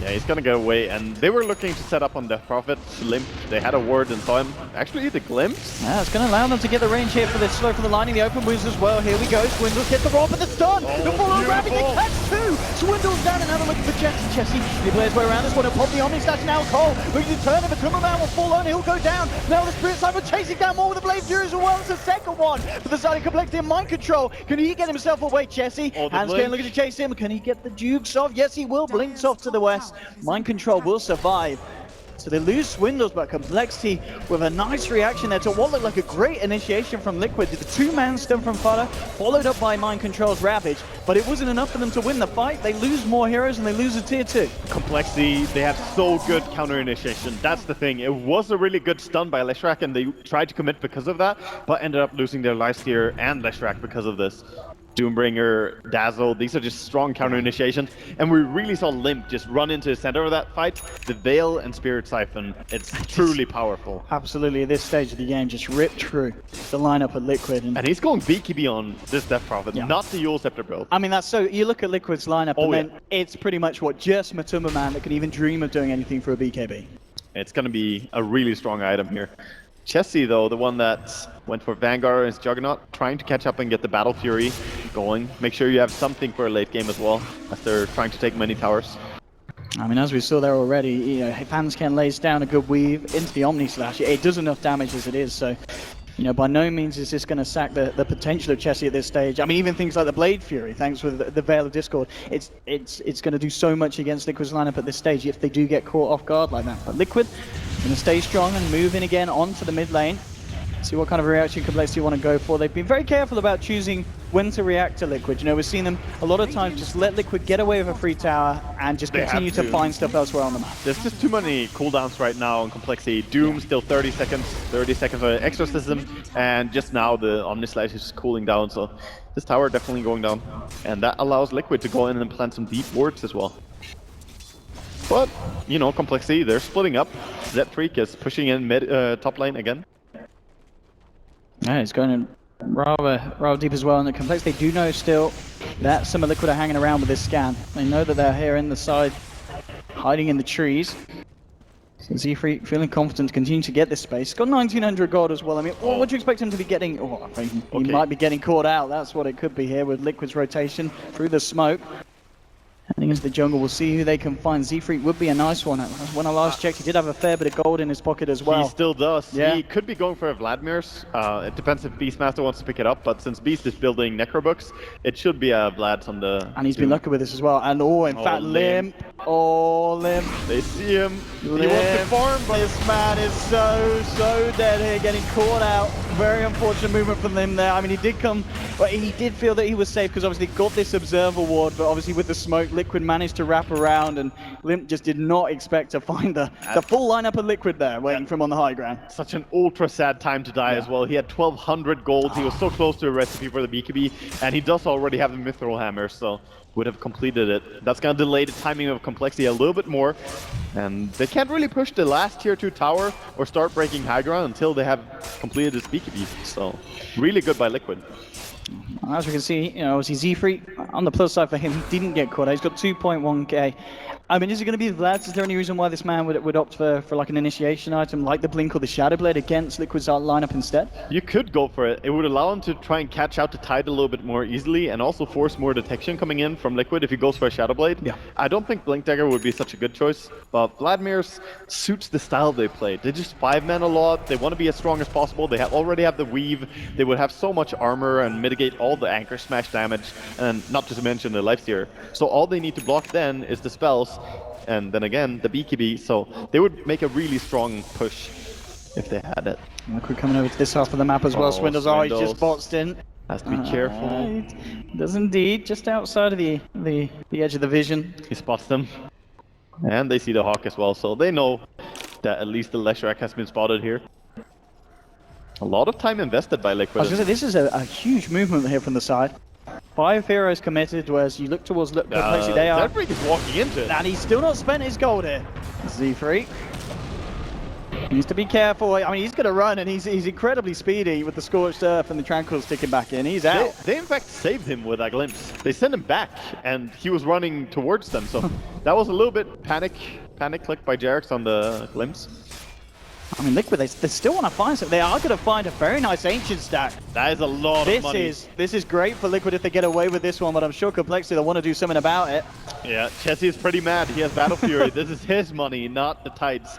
Yeah, he's gonna get away, and they were looking to set up on Death Prophet. Limp, they had a ward and saw him. Actually, the glimpse. Yeah, it's gonna allow them to get the range here for the slow for the lining, the open boost as well. Here we go, Swindles gets the rob and the stun. The full-on grabbing, they catch two. Swindles down, and now they're looking for Chessie. He plays way around this one, and pop the Omni Slash now. coL looking to turn him, but Timberman will fall on, he'll go down. Now the Spirit Cyber chasing down more with the Blade Fury as well. It's the second one. For the side of Complexity and Mind Control. Can he get himself away, Chessie? Hands getting looking to chase him. Can he get the Dukes off? Yes, he will. Blinks off to the west. Mind Control will survive. So they lose Swindles, but Complexity with a nice reaction there to what looked like a great initiation from Liquid. The two-man stun from Fada, followed up by Mind Control's Ravage, but it wasn't enough for them to win the fight. They lose more heroes and they lose a tier 2. Complexity, they have so good counter initiation. That's the thing. It was a really good stun by Leshrac, and they tried to commit because of that, but ended up losing their lifesteal and Leshrac because of this. Doombringer, Dazzle, these are just strong counter initiations, and we really saw Limp just run into the center of that fight. The Veil and Spirit Siphon, it's truly powerful. Absolutely, at this stage of the game, just ripped through the lineup of Liquid. And he's going BKB on this Death Prophet, not the Yule Scepter build. I mean, that's so, you look at Liquid's lineup, and then it's pretty much what just Matumba Man that can even dream of doing anything for a BKB. It's going to be a really strong item here. Chessie, though, the one that went for Vanguard and his Juggernaut, trying to catch up and get the Battle Fury going. Make sure you have something for a late game as well, as they're trying to take many towers. I mean, as we saw there already, you know, Fanscan lays down a good weave into the Omni Slash. It does enough damage as it is, so, you know, by no means is this going to sack the potential of Chessie at this stage. I mean, even things like the Blade Fury, thanks with the Veil of Discord, it's going to do so much against Liquid's lineup at this stage if they do get caught off guard like that. But Liquid going to stay strong and move in again onto the mid lane. See what kind of reaction Complexity you want to go for. They've been very careful about choosing when to react to Liquid. You know, we've seen them a lot of times just let Liquid get away with a free tower and just continue to find stuff elsewhere on the map. There's just too many cooldowns right now on Complexity. Doom still 30 seconds for Exorcism, and just now the Omnislash is cooling down, so this tower definitely going down. And that allows Liquid to go in and plant some deep wards as well. But, you know, Complexity, they're splitting up. Z-Freak is pushing in mid top lane again. Yeah, he's going in rather deep as well. And the Complexity do know still that some of Liquid are hanging around with this scan. They know that they're here in the side, hiding in the trees. So Z-Freak feeling confident to continue to get this space. He's got 1900 gold as well. I mean, what do you expect him to be getting? Oh, I think he might be getting caught out. That's what it could be here with Liquid's rotation through the smoke. Heading into the jungle, we'll see who they can find. Z-Freak would be a nice one. When I last checked, he did have a fair bit of gold in his pocket as well. He still does. Yeah. He could be going for a Vladimir's. It depends if Beastmaster wants to pick it up, but since Beast is building Necrobooks, it should be a Vlad's on the... And he's been lucky with this as well. And in fact, Limp. Oh, Limp. They see him. Limp. He wants to farm, but... This man is so dead here, getting caught out. Very unfortunate movement from Limp there. I mean, he did feel that he was safe because obviously got this Observer ward, but obviously with the smoke, Liquid managed to wrap around, and Limp just did not expect to find the full lineup of Liquid there, waiting for him on the high ground. Such an ultra sad time to die as well. He had 1200 gold. He was so close to a recipe for the BKB, and he does already have the Mithril Hammer, so would have completed it. That's gonna delay the timing of Complexity a little bit more. And they can't really push the last tier 2 tower or start breaking high ground until they have completed this BKB. So really good by Liquid. As we can see, you know, obviously Z3, on the plus side for him, he didn't get caught. He's got 2.1k. I mean, is it going to be the lads? Is there any reason why this man would opt for like an initiation item like the Blink or the Shadow Blade against Liquid's lineup instead? You could go for it. It would allow him to try and catch out the Tide a little bit more easily and also force more detection coming in from Liquid if he goes for a Shadow Blade. Yeah. I don't think Blink Dagger would be such a good choice, but Vladimir's suits the style they play. They just 5-man a lot. They want to be as strong as possible. They already have the weave. They would have so much armor and mitigate all the anchor smash damage, and not to mention the lifesteal. So all they need to block then is the spells, and then again the BKB. So they would make a really strong push if they had it. Liquid coming over to this half of the map as well. Swindles, oh, he's just boxed in. Has to be careful. Does indeed, just outside of the edge of the vision. He spots them, and they see the Hawk as well, so they know that at least the Leshrac has been spotted here. A lot of time invested by Liquid. I was going to say, this is a huge movement here from the side. 5 heroes committed, whereas you look towards Complexity, they are. Zedfreak is walking into it. And he's still not spent his gold here. Z3. Needs to be careful. I mean, he's going to run, and he's incredibly speedy with the Scorched Earth and the Tranquil sticking back in. He's out. They in fact saved him with that glimpse. They sent him back, and he was running towards them. So that was a little bit panic click by Jarex on the glimpse. I mean, Liquid, they still want to find something. They are going to find a very nice Ancient stack. That is a lot of money. This is great for Liquid if they get away with this one, but I'm sure Complexity will want to do something about it. Yeah, Chessie is pretty mad. He has Battle Fury. This is his money, not the Tides.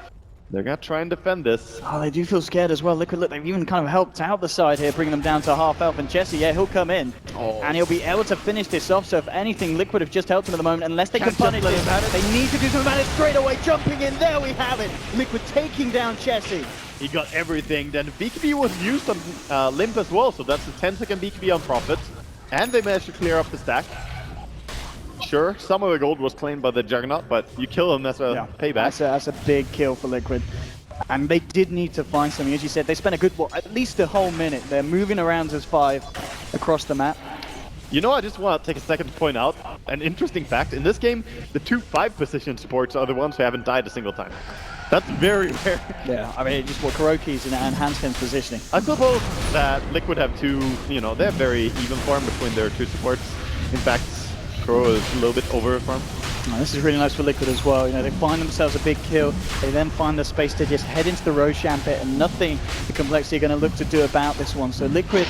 They're going to try and defend this. Oh, they do feel scared as well. Liquid, look, they've even kind of helped out the side here, bringing them down to half health. And Chessie, yeah, he'll come in. Oh. And he'll be able to finish this off. So if anything, Liquid have just helped him at the moment. Unless they can punish it, they need to do something about it straight away. Jumping in, there we have it. Liquid taking down Chessie. He got everything. Then BKB was used on Limp as well, so that's a 10-second BKB on Prophet. And they managed to clear up the stack. Sure, some of the gold was claimed by the Juggernaut, but you kill him as a payback. That's a big kill for Liquid. And they did need to find something. As you said, they spent a good, at least a whole minute. They're moving around as 5 across the map. You know, I just want to take a second to point out an interesting fact. In this game, the 2 5-position supports are the ones who haven't died a single time. That's very rare. Yeah, I mean, just what Kuroki's and Hanskin's positioning. I suppose that Liquid have 2, you know, they have very even farm between their 2 supports. In fact, Kuro is a little bit over farm. Oh, this is really nice for Liquid as well. You know, they find themselves a big kill. They then find the space to just head into the Roshan pit, and nothing the Complexity are going to look to do about this one. So Liquid,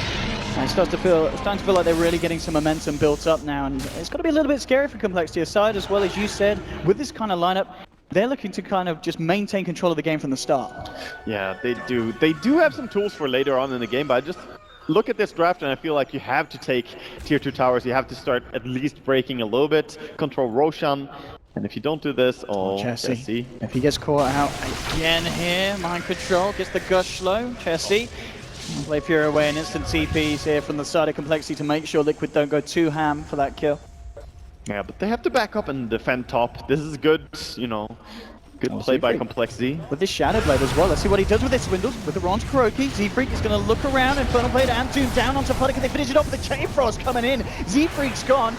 it's starting to feel like they're really getting some momentum built up now, and it's got to be a little bit scary for Complexity aside as well. As you said, with this kind of lineup, they're looking to kind of just maintain control of the game from the start. Yeah, they do. They do have some tools for later on in the game, but I just look at this draft and I feel like you have to take tier 2 towers. You have to start at least breaking a little bit, control Roshan. And if you don't do this, Chessie. If he gets caught out again here, mind control, gets the gush slow. Chessie. Play Fury away and instant TPs here from the side of Complexity to make sure Liquid don't go too ham for that kill. Yeah, but they have to back up and defend top. This is good, you know, good play by Complexity. With this Shadow Blade as well. Let's see what he does with this Swindles. With the Ron to Kuroki, Z-Freak is going to look around. Infernal Blade and Doom down onto Putty. Can they finish it off with the Chain Frost coming in? Z-Freak's gone.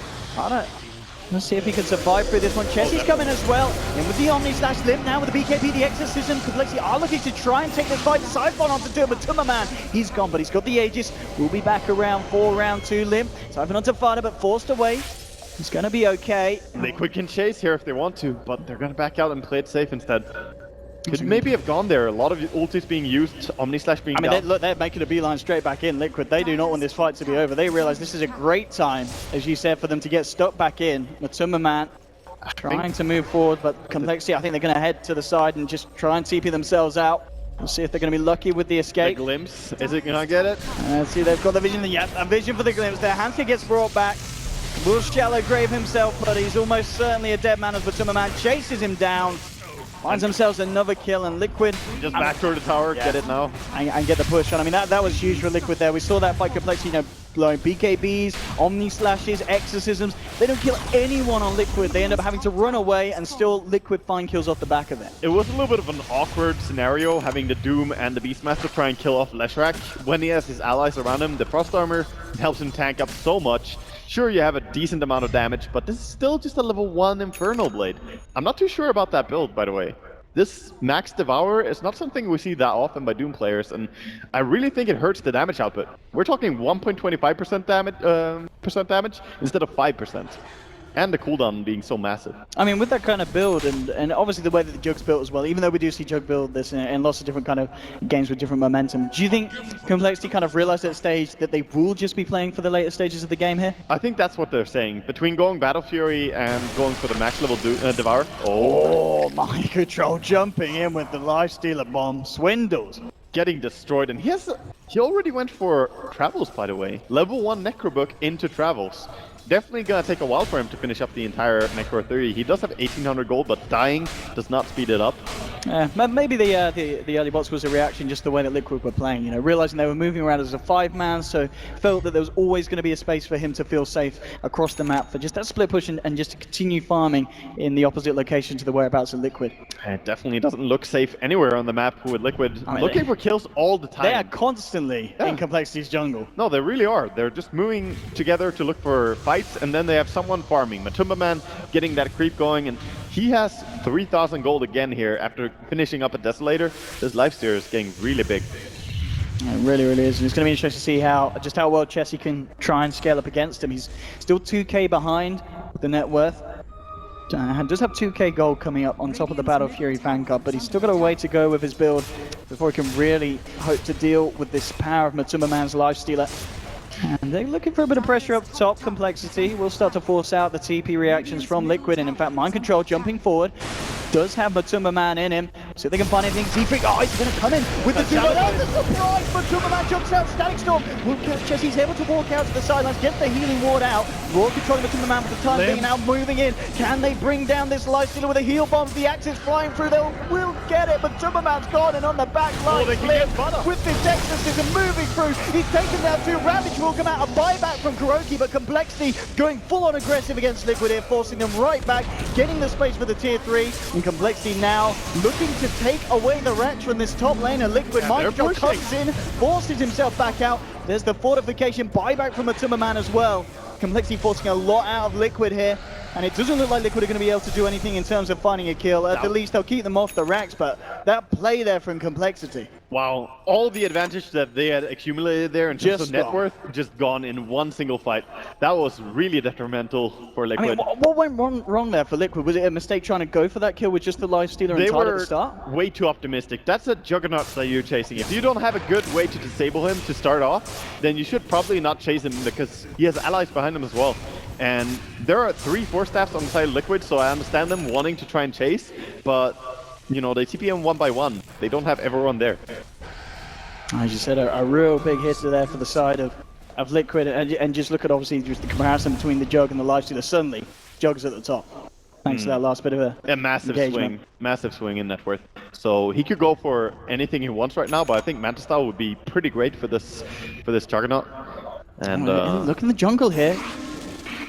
Let's see if he can survive through this one. Chessie's coming as well. And with the Omni/Limp now with the BKB, the Exorcism, Complexity are looking to try and take this fight. Siphon onto Doom, but Tummerman, he's gone, but he's got the Aegis. We'll be back around for round 2. Limp, Siphon onto Fada, but forced away. He's going to be okay. Liquid can chase here if they want to, but they're going to back out and play it safe instead. Could maybe have gone there. A lot of ultis being used, Omni/being down. I mean, they're making a beeline straight back in. Liquid, they do not want this fight to be over. They realize this is a great time, as you said, for them to get stuck back in. Matumbaman trying to move forward, but Complexity, I think they're going to head to the side and just try and TP themselves out. We'll see if they're going to be lucky with the escape. The glimpse, is it going to get it? Let's see, they've got the vision. Yeah, a vision for the glimpse there. Hanskin gets brought back. Will Shallow grave himself, but he's almost certainly a dead man as Matumbaman chases him down. Finds themselves another kill, and Liquid just back toward the tower, get it now. And get the push on. I mean, that was huge for Liquid there. We saw that fight Complexity, you know, blowing BKBs, Omni/Slashes, Exorcisms. They don't kill anyone on Liquid. They end up having to run away, and still Liquid find kills off the back of it. It was a little bit of an awkward scenario, having the Doom and the Beastmaster try and kill off Leshrac. When he has his allies around him, the Frost Armor helps him tank up so much. Sure, you have a decent amount of damage, but this is still just a level 1 Infernal Blade. I'm not too sure about that build, by the way. This Max Devour is not something we see that often by Doom players, and I really think it hurts the damage output. We're talking 1.25% damage instead of 5%. And the cooldown being so massive. I mean, with that kind of build, and obviously the way that the Jug's built as well, even though we do see Jug build this in lots of different kind of games with different momentum, do you think Complexity kind of realized at that stage that they will just be playing for the later stages of the game here? I think that's what they're saying. Between going Battle Fury and going for the max level Devour. Oh, Mind Control jumping in with the Lifestealer bomb. Swindles. Getting destroyed, and he already went for Travels, by the way. Level 1 Necrobook into Travels. Definitely gonna take a while for him to finish up the entire Necro 30. He does have 1800 gold, but dying does not speed it up. Maybe the early bots was a reaction just the way that Liquid were playing, you know, realizing they were moving around as a 5-man, so felt that there was always going to be a space for him to feel safe across the map for just that split push and just to continue farming in the opposite location to the whereabouts of Liquid. It definitely doesn't look safe anywhere on the map with Liquid. I mean, looking for kills all the time. They are constantly in Complexity's jungle. No, they really are. They're just moving together to look for fights, and then they have someone farming. Matumba Man getting that creep going, and he has 3,000 gold again here after finishing up a Desolator. This Lifestealer is getting really big. It really, really is. And it's going to be interesting to see how well Chessie can try and scale up against him. He's still 2k behind the net worth. Does have 2k gold coming up on top of the Battle Fury fan card, but he's still got a way to go with his build before he can really hope to deal with this power of Matumba Man's Lifestealer. And they're looking for a bit of pressure up top. Complexity will start to force out the TP reactions from Liquid, and in fact Mind Control jumping forward does have Matumba Man in him. See if they can find anything. Z3, oh, he's going to come in with the 2. Oh, the surprise! Matumba Man jumps out. Static Storm. Chessie's able to walk out to the sidelines, get the healing ward out. Raw controlling Matumba Man for the time being, now moving in. Can they bring down this Lifestealer with a heal bomb? The axe is flying through. They will get it. Matumba Man's gone, and on the back line, with this exorcism moving through. He's taken down 2. Ravage will come out. A buyback from KuroKy, but Complexity going full-on aggressive against Liquid here, forcing them right back, getting the space for the tier 3. And Complexity now looking to take away the wrench from this top lane, and Liquid Mind Control comes in, forces himself back out. There's the fortification buyback from Matumba Man as well. Complexity forcing a lot out of Liquid here, and it doesn't look like Liquid are going to be able to do anything in terms of finding a kill. At the least, they'll keep them off the racks, but that play there from Complexity. Wow, all the advantage that they had accumulated there in terms of net worth just gone in one single fight. That was really detrimental for Liquid. I mean, what went wrong there for Liquid? Was it a mistake trying to go for that kill with just the Lifestealer and Tide at the start? They were way too optimistic. That's a Juggernaut that you're chasing. If you don't have a good way to disable him to start off, then you should probably not chase him because he has allies behind him as well. And there are 3 Force Staffs on the side of Liquid, so I understand them wanting to try and chase, but you know, they TP him 1 by 1. They don't have everyone there. As you said, a real big hitter there for the side of Liquid, and just look at obviously just the comparison between the Jug and the Lifestealer. Suddenly, Jug's at the top, thanks to that last bit of a massive engagement. massive swing in net worth. So he could go for anything he wants right now, but I think Manta Style would be pretty great for this Juggernaut. And look in the jungle here,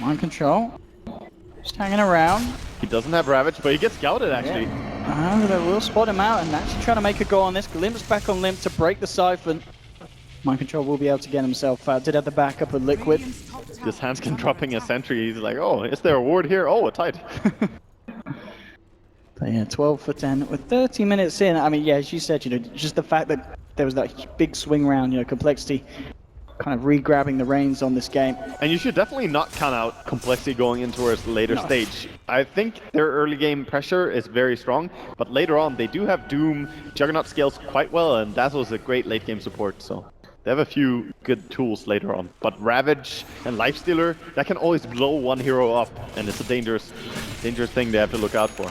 Mind Control, just hanging around. He doesn't have Ravage, but he gets scouted actually. They will spot him out and actually trying to make a go on this. Glimpse back on Limp to break the siphon. Mind Control will be able to get himself out. Did have the backup of Liquid. This Hanskin dropping a sentry. He's like, oh, is there a ward here? Oh, a Tide. But yeah, 12 for 10 with 30 minutes in. I mean, yeah, as you said, you know, just the fact that there was that big swing round, you know, Complexity kind of re-grabbing the reins on this game. And you should definitely not count out Complexity going into its later stage. I think their early game pressure is very strong, but later on they do have Doom. Juggernaut scales quite well, and Dazzle's a great late game support, so they have a few good tools later on. But Ravage and Lifestealer, that can always blow one hero up, and it's a dangerous thing they have to look out for.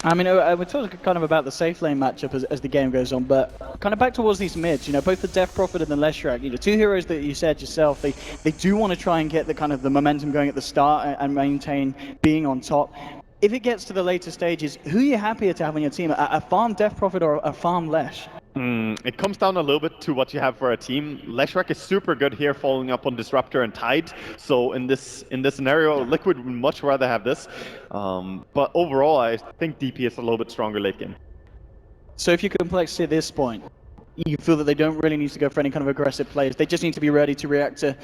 I mean, we're talking kind of about the safe lane matchup as the game goes on, but kind of back towards these mids, you know, both the Death Prophet and the Leshrac, you know, 2 heroes that you said yourself, they do want to try and get the kind of the momentum going at the start and maintain being on top. If it gets to the later stages, who are you happier to have on your team, a farm Death Prophet or a farm Lesh? It comes down a little bit to what you have for a team. Leshrac is super good here following up on Disruptor and Tide. So in this scenario, Liquid would much rather have this. But overall, I think DP is a little bit stronger late game. So if you Complexity at this point, you feel that they don't really need to go for any kind of aggressive plays. They just need to be ready to react to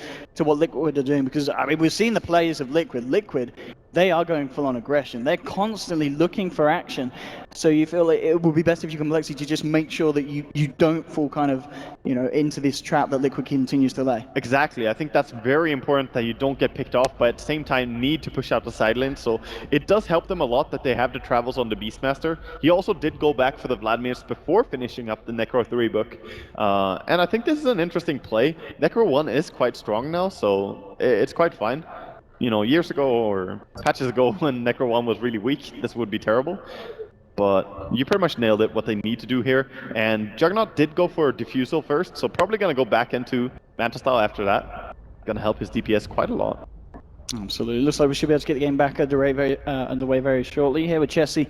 what Liquid are doing. Because, I mean, we've seen the players of Liquid. Liquid, they are going full on aggression. They're constantly looking for action. So you feel like it would be best if you Complexity to just make sure that you don't fall kind of, you know, into this trap that Liquid continues to lay. Exactly. I think that's very important that you don't get picked off, but at the same time need to push out the side lane. So it does help them a lot that they have the travels on the Beastmaster. He also did go back for the Vladimirs before finishing up the Necro 3 book. And I think this is an interesting play. Necro 1 is quite strong now, so it's quite fine. You know, years ago or patches ago when Necro 1 was really weak, this would be terrible. But you pretty much nailed it, what they need to do here. And Juggernaut did go for Diffusal first, so probably going to go back into Manta style after that. Going to help his DPS quite a lot. Absolutely. Looks like we should be able to get the game back underway very shortly here with Chessie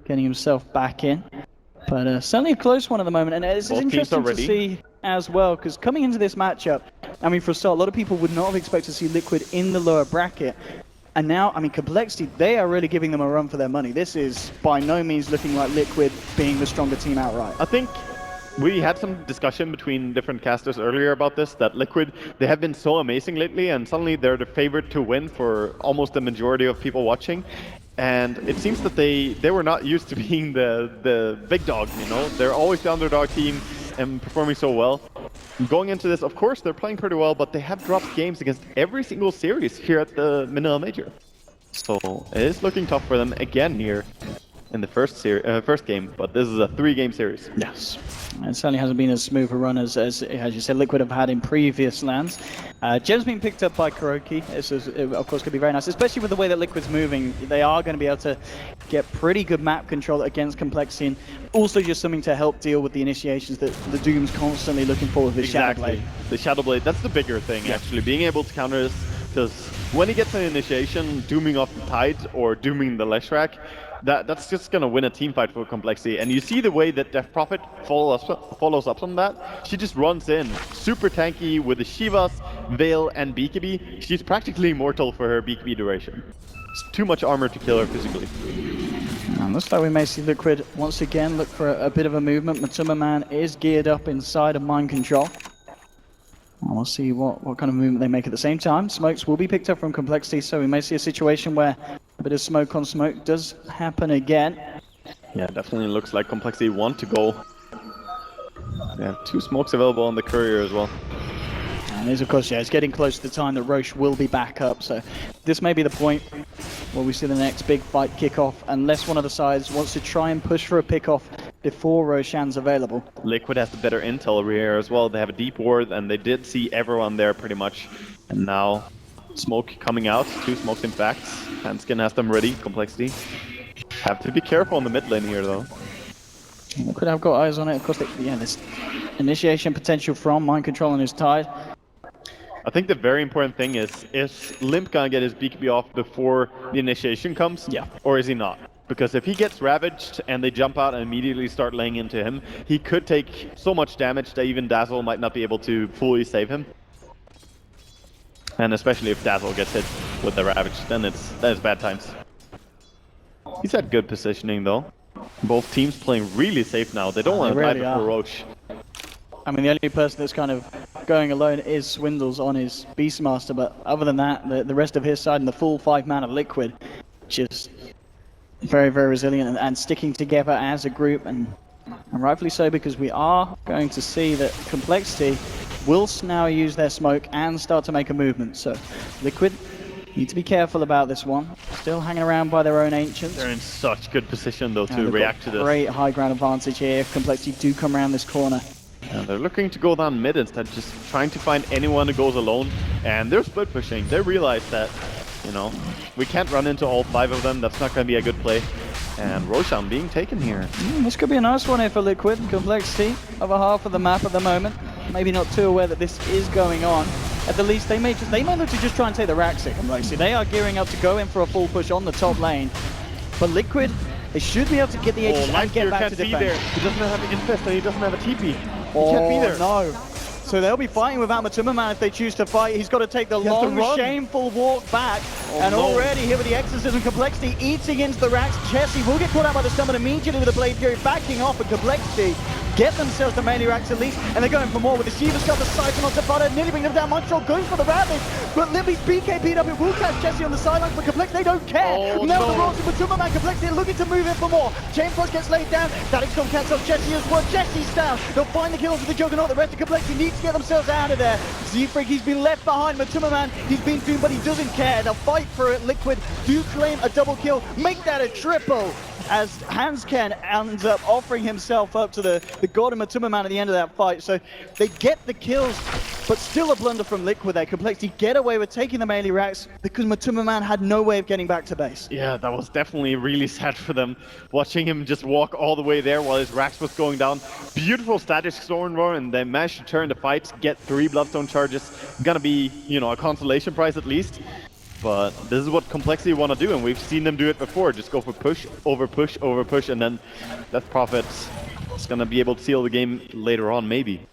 getting himself back in. But certainly a close one at the moment, and it's interesting to see as well, because coming into this matchup, I mean, for a start, a lot of people would not have expected to see Liquid in the lower bracket. And now, I mean, Complexity, they are really giving them a run for their money. This is by no means looking like Liquid being the stronger team outright. I think we had some discussion between different casters earlier about this, that Liquid, they have been so amazing lately, and suddenly they're the favorite to win for almost the majority of people watching. And it seems that they were not used to being the big dog, you know? They're always the underdog team and performing so well. Going into this, of course, they're playing pretty well, but they have dropped games against every single series here at the Manila Major. So it is looking tough for them again here in the first game, but this is a 3-game series. Yes. It certainly hasn't been as smooth a run as you said, Liquid have had in previous lands. Gem's been picked up by Kuroki. This is, of course, could be very nice, especially with the way that Liquid's moving. They are going to be able to get pretty good map control against Complexity, and also just something to help deal with the initiations that the Doom's constantly looking for with his Shadow Blade. The Shadow Blade, that's the bigger thing, actually, being able to counter this, because when he gets an initiation, dooming off the Tide or dooming the Leshrac, that's just going to win a team fight for Complexity. And you see the way that Death Prophet follows up on that. She just runs in, super tanky with the Shivas, Veil, and BKB. She's practically immortal for her BKB duration. It's too much armor to kill her physically. And looks like we may see Liquid once again look for a bit of a movement. Matuma Man is geared up inside of Mind Control. And we'll see what kind of movement they make at the same time. Smokes will be picked up from Complexity, so we may see a situation where a bit of smoke on smoke does happen again. Yeah, definitely looks like Complexity want to go. They have 2 smokes available on the courier as well. And it's, of course, yeah, it's getting close to the time that Roche will be back up, so this may be the point where we see the next big fight kick off, unless one of the sides wants to try and push for a pick off before Roshan's available. Liquid has the better intel here as well. They have a deep ward, and they did see everyone there pretty much. And now, smoke coming out. 2 smokes in fact. Handskin has them ready. Complexity. Have to be careful on the mid lane here though. Liquid have got eyes on it. Of course, this initiation potential from Mind Control and his Tide. I think the very important thing is Limp gonna get his BKB off before the initiation comes? Yeah. Or is he not? Because if he gets ravaged and they jump out and immediately start laying into him, he could take so much damage that even Dazzle might not be able to fully save him. And especially if Dazzle gets hit with the ravage, then it's bad times. He's had good positioning though. Both teams playing really safe now. They don't want to die before Roche. I mean, the only person that's kind of going alone is Swindles on his Beastmaster, but other than that, the rest of his side and the full 5-man of Liquid, just very, very resilient and sticking together as a group, and rightfully so, because we are going to see that Complexity will now use their smoke and start to make a movement. So Liquid need to be careful about this one. Still hanging around by their own Ancients. They're in such good position though to react to this. Great high ground advantage here if Complexity do come around this corner. And they're looking to go down mid instead, just trying to find anyone who goes alone. And they're split pushing. They realize that, you know, we can't run into all 5 of them. That's not going to be a good play. And Roshan being taken here. This could be a nice one here for Liquid. Complexity over half of the map at the moment. Maybe not too aware that this is going on. At the least, they may look to just try and take the racks here, Complexity. They are gearing up to go in for a full push on the top lane. But Liquid, they should be able to get the edges and get back to defense. There. He doesn't have an infest and he doesn't have a TP. He Oh, can't be there. No. So they'll be fighting without Matuma Man if they choose to fight. He's got to take the long, shameful walk back. And already here with the Exorcism, Complexity eating into the racks. Chessie will get caught out by the summon immediately with the Blade Fury backing off, and Complexity get themselves the melee racks at least, and they're going for more with the Shiva's got the siphon onto Fada, nearly bring them down. Montreal going for the Ravage, but Libby's BKP'd up. It will catch Jesse on the sidelines, but Complex, they don't care. Oh, Now no. the Royals with Tumor Man, Complex, they're looking to move in for more. Chain Frost gets laid down. Static Storm cancels off Jesse as well. Jesse's down. They'll find the kills with the Juggernaut. The rest of Complex need to get themselves out of there. Z-Freak, he's been left behind. Matumba Man, he's been doomed, but he doesn't care. They'll fight for it. Liquid do claim a double kill. Make that a triple. As Hansken ends up offering himself up to the god of Matumba Man at the end of that fight. So they get the kills, but still a blunder from Liquid there. Complexity get away with taking the melee racks because Matumba Man had no way of getting back to base. Yeah, that was definitely really sad for them. Watching him just walk all the way there while his racks was going down. Beautiful static storm roar, and they managed to turn the fight, get 3 Bloodstone charges. Gonna be, you know, a consolation prize at least. But this is what Complexity want to do, and we've seen them do it before. Just go for push, over push, over push, and then Death Prophet is going to be able to seal the game later on, maybe.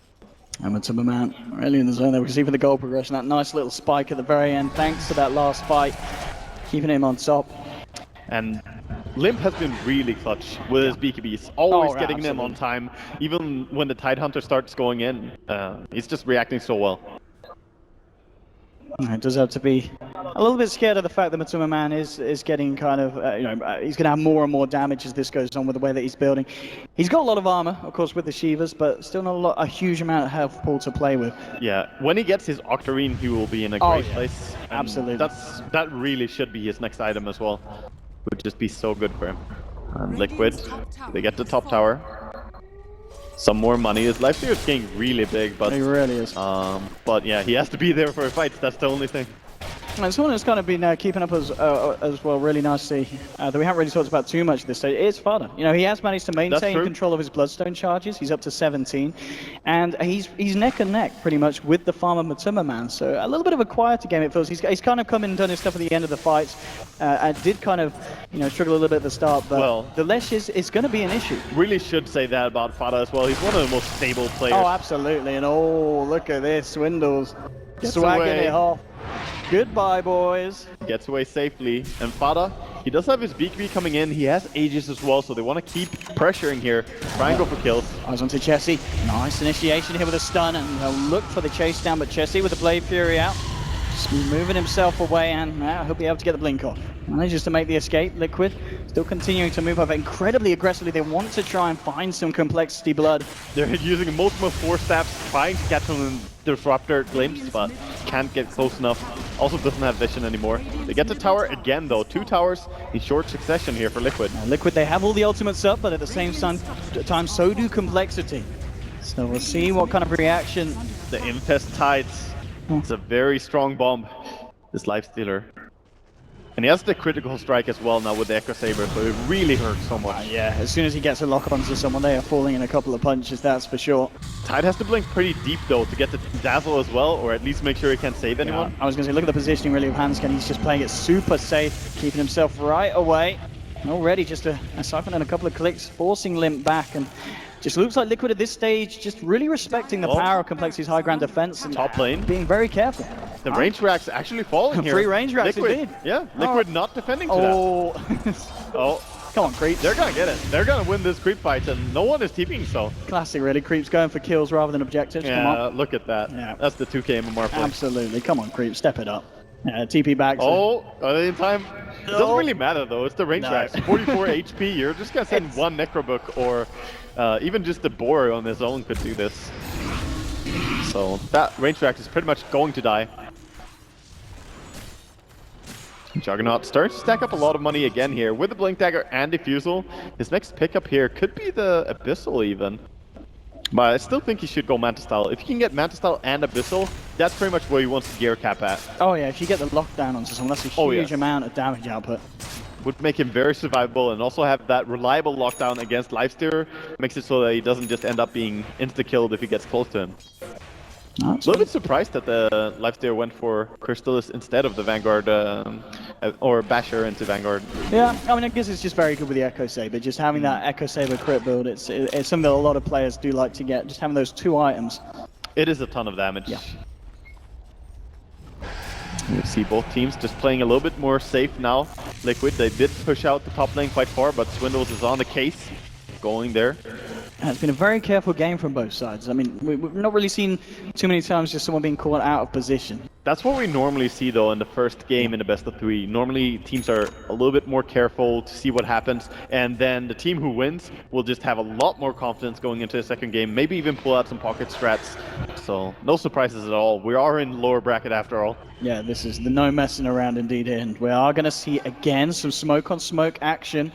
And Matumba Man really in the zone there. We can see for the goal progression, that nice little spike at the very end, thanks to that last fight, keeping him on top. And Limp has been really clutch with his BKBs, always getting them on absolutely. time. Even when the Tidehunter starts going in, he's just reacting so well. It does have to be a little bit scared of the fact that Matumba Man is getting kind of, he's going to have more and more damage as this goes on with the way that he's building. He's got a lot of armor, of course, with the Shivas, but still not a huge amount of health pool to play with. Yeah, when he gets his Octarine, he will be in a great place. And Absolutely. That really should be his next item as well. Would just be so good for him. And Liquid, they get the top tower. Some more money. His lifesteal is getting really big, but He really is. but yeah, he has to be there for a fight. That's the only thing. And someone who's kind of been keeping up as well, really nice to see, that we haven't really talked about too much at this stage, is Fada. You know, he has managed to maintain control of his Bloodstone charges. He's up to 17, and he's neck and neck pretty much with the farmer Matumba Man. So a little bit of a quieter game it feels. He's kind of come in and done his stuff at the end of the fights, and did kind of, struggle a little bit at the start. But the Lesh is going to be an issue. Really should say that about Fada as well. He's one of the most stable players. Oh, absolutely. And oh, look at this, Swindles Gets swagging away. it off. Goodbye, boys. Gets away safely. And Fada, he does have his BKB coming in. He has Aegis as well, so they want to keep pressuring here. Try and go for kills. Eyes onto Chessie. Nice initiation here with a stun, and they'll look for the chase down, but Chessie with the Blade Fury out. Just moving himself away, and I hope he'll be able to get the blink off. Manages to make the escape. Liquid still continuing to move over incredibly aggressively. They want to try and find some Complexity blood. They're using multiple force stabs, trying to catch him in Disruptor glimpse, but can't get close enough. Also doesn't have vision anymore. They get the tower again though. 2 towers in short succession here for Liquid. Liquid, they have all the ultimates up, but at the same time, so do Complexity. So we'll see what kind of reaction. The Infest Tides. It's a very strong bomb, this Lifestealer. And he has the critical strike as well now with the Echo Saber, so it really hurts so much. Yeah, as soon as he gets a lock onto someone, they are falling in a couple of punches, that's for sure. Tide has to blink pretty deep though to get the Dazzle as well, or at least make sure he can't save anyone. I was going to say, look at the positioning really of Hansken. He's just playing it super safe, keeping himself right away. And already just a siphon and a couple of clicks, forcing Limp back. And just looks like Liquid at this stage, just really respecting the power of Complexity's high ground defense and top lane, being very careful. The range racks actually falling here. Free range racks Liquid, indeed. Yeah, Liquid not defending to that. Oh, come on, Creeps. They're gonna get it. They're gonna win this creep fight, and no one is TPing, so. Classic, really. Creeps going for kills rather than objectives. Yeah, come on. look at that. Yeah. That's the 2K MMR play. Absolutely. Come on, Creeps. Step it up. TP back. Oh, are they in time? It doesn't really matter though. It's the range racks. 44 HP. You're just gonna send one Necrobook, or even just the boar on his own could do this. So that range rack is pretty much going to die. Juggernaut starts to stack up a lot of money again here with the Blink Dagger and Diffusal. His next pickup here could be the Abyssal even. But I still think he should go Manta Style. If he can get Manta Style and Abyssal, that's pretty much where he wants to gear cap at. Oh yeah, if you get the lockdown onto someone, that's a huge amount of damage output. Would make him very survivable, and also have that reliable lockdown against Lifestealer. Makes it so that he doesn't just end up being insta-killed if he gets close to him. A little bit surprised that the Lifestealer went for Crystallis instead of the Vanguard, or Basher into Vanguard. Yeah, I mean, I guess it's just very good with the Echo Saber. Just having that Echo Saber crit build, it's something that a lot of players do like to get. Just having those 2 items. It is a ton of damage. Yeah. You see both teams just playing a little bit more safe now. Liquid, they did push out the top lane quite far, but Swindles is on the case, going there. It's been a very careful game from both sides. I mean, we've not really seen too many times just someone being caught out of position. That's what we normally see though in the first game in the best of 3. Normally teams are a little bit more careful to see what happens, and then the team who wins will just have a lot more confidence going into the second game, maybe even pull out some pocket strats. So no surprises at all. We are in lower bracket after all. Yeah, this is the no messing around indeed, and we are going to see again some smoke on smoke action.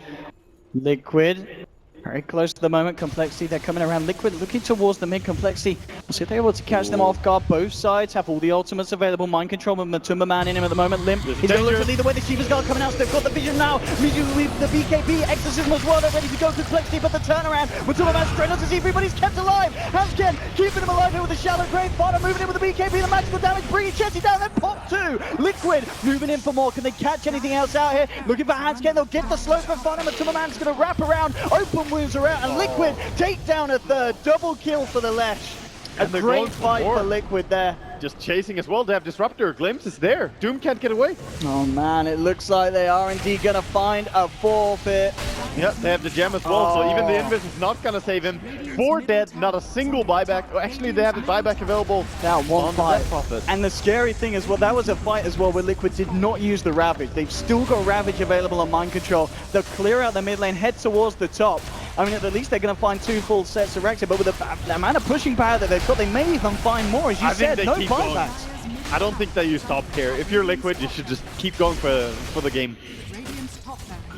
Liquid very close to the moment. Complexity, they're coming around. Liquid looking towards the mid. Complexity, we'll see if they're able to catch them off guard. Both sides have all the ultimates available. Mind control with Matumba Man in him at the moment. Limp, he's going to look to lead the way. The Shiva's Guard coming out, so they've got the vision now. Miju with the BKB, Exorcism as well. They're ready to go. Complexity, but the turnaround. Matumba Man straight on to see everybody's kept alive. Hansken keeping him alive here with the Shallow Grave. Fada moving in with the BKB, the magical damage, bringing Chessie down, then pop 2. Liquid moving in for more. Can they catch anything else out here? Looking for Hansken, they'll get the slow for Fada. Matumba Man's going to wrap around. Open wounds are out, and Liquid take down a third. Double kill for the Lesh. A great fight for Liquid there. Just chasing as well. They have Disruptor. Glimpse is there. Doom can't get away. Oh man, it looks like they are indeed going to find a forfeit. Yep, they have the gem as well, so even the Invis is not going to save him. 4 dead, not a single buyback. Oh, actually, they have the buyback available. Now one fight. Profit. And the scary thing is, well, that was a fight as well where Liquid did not use the Ravage. They've still got Ravage available on Mind Control. They'll clear out the mid lane, head towards the top. I mean, at the least they're going to find 2 full sets of Rexy, but with the amount of pushing power that they've got, they may even find more. As you said, no buybacks. I don't think that you stop here. If you're Liquid, you should just keep going for the game.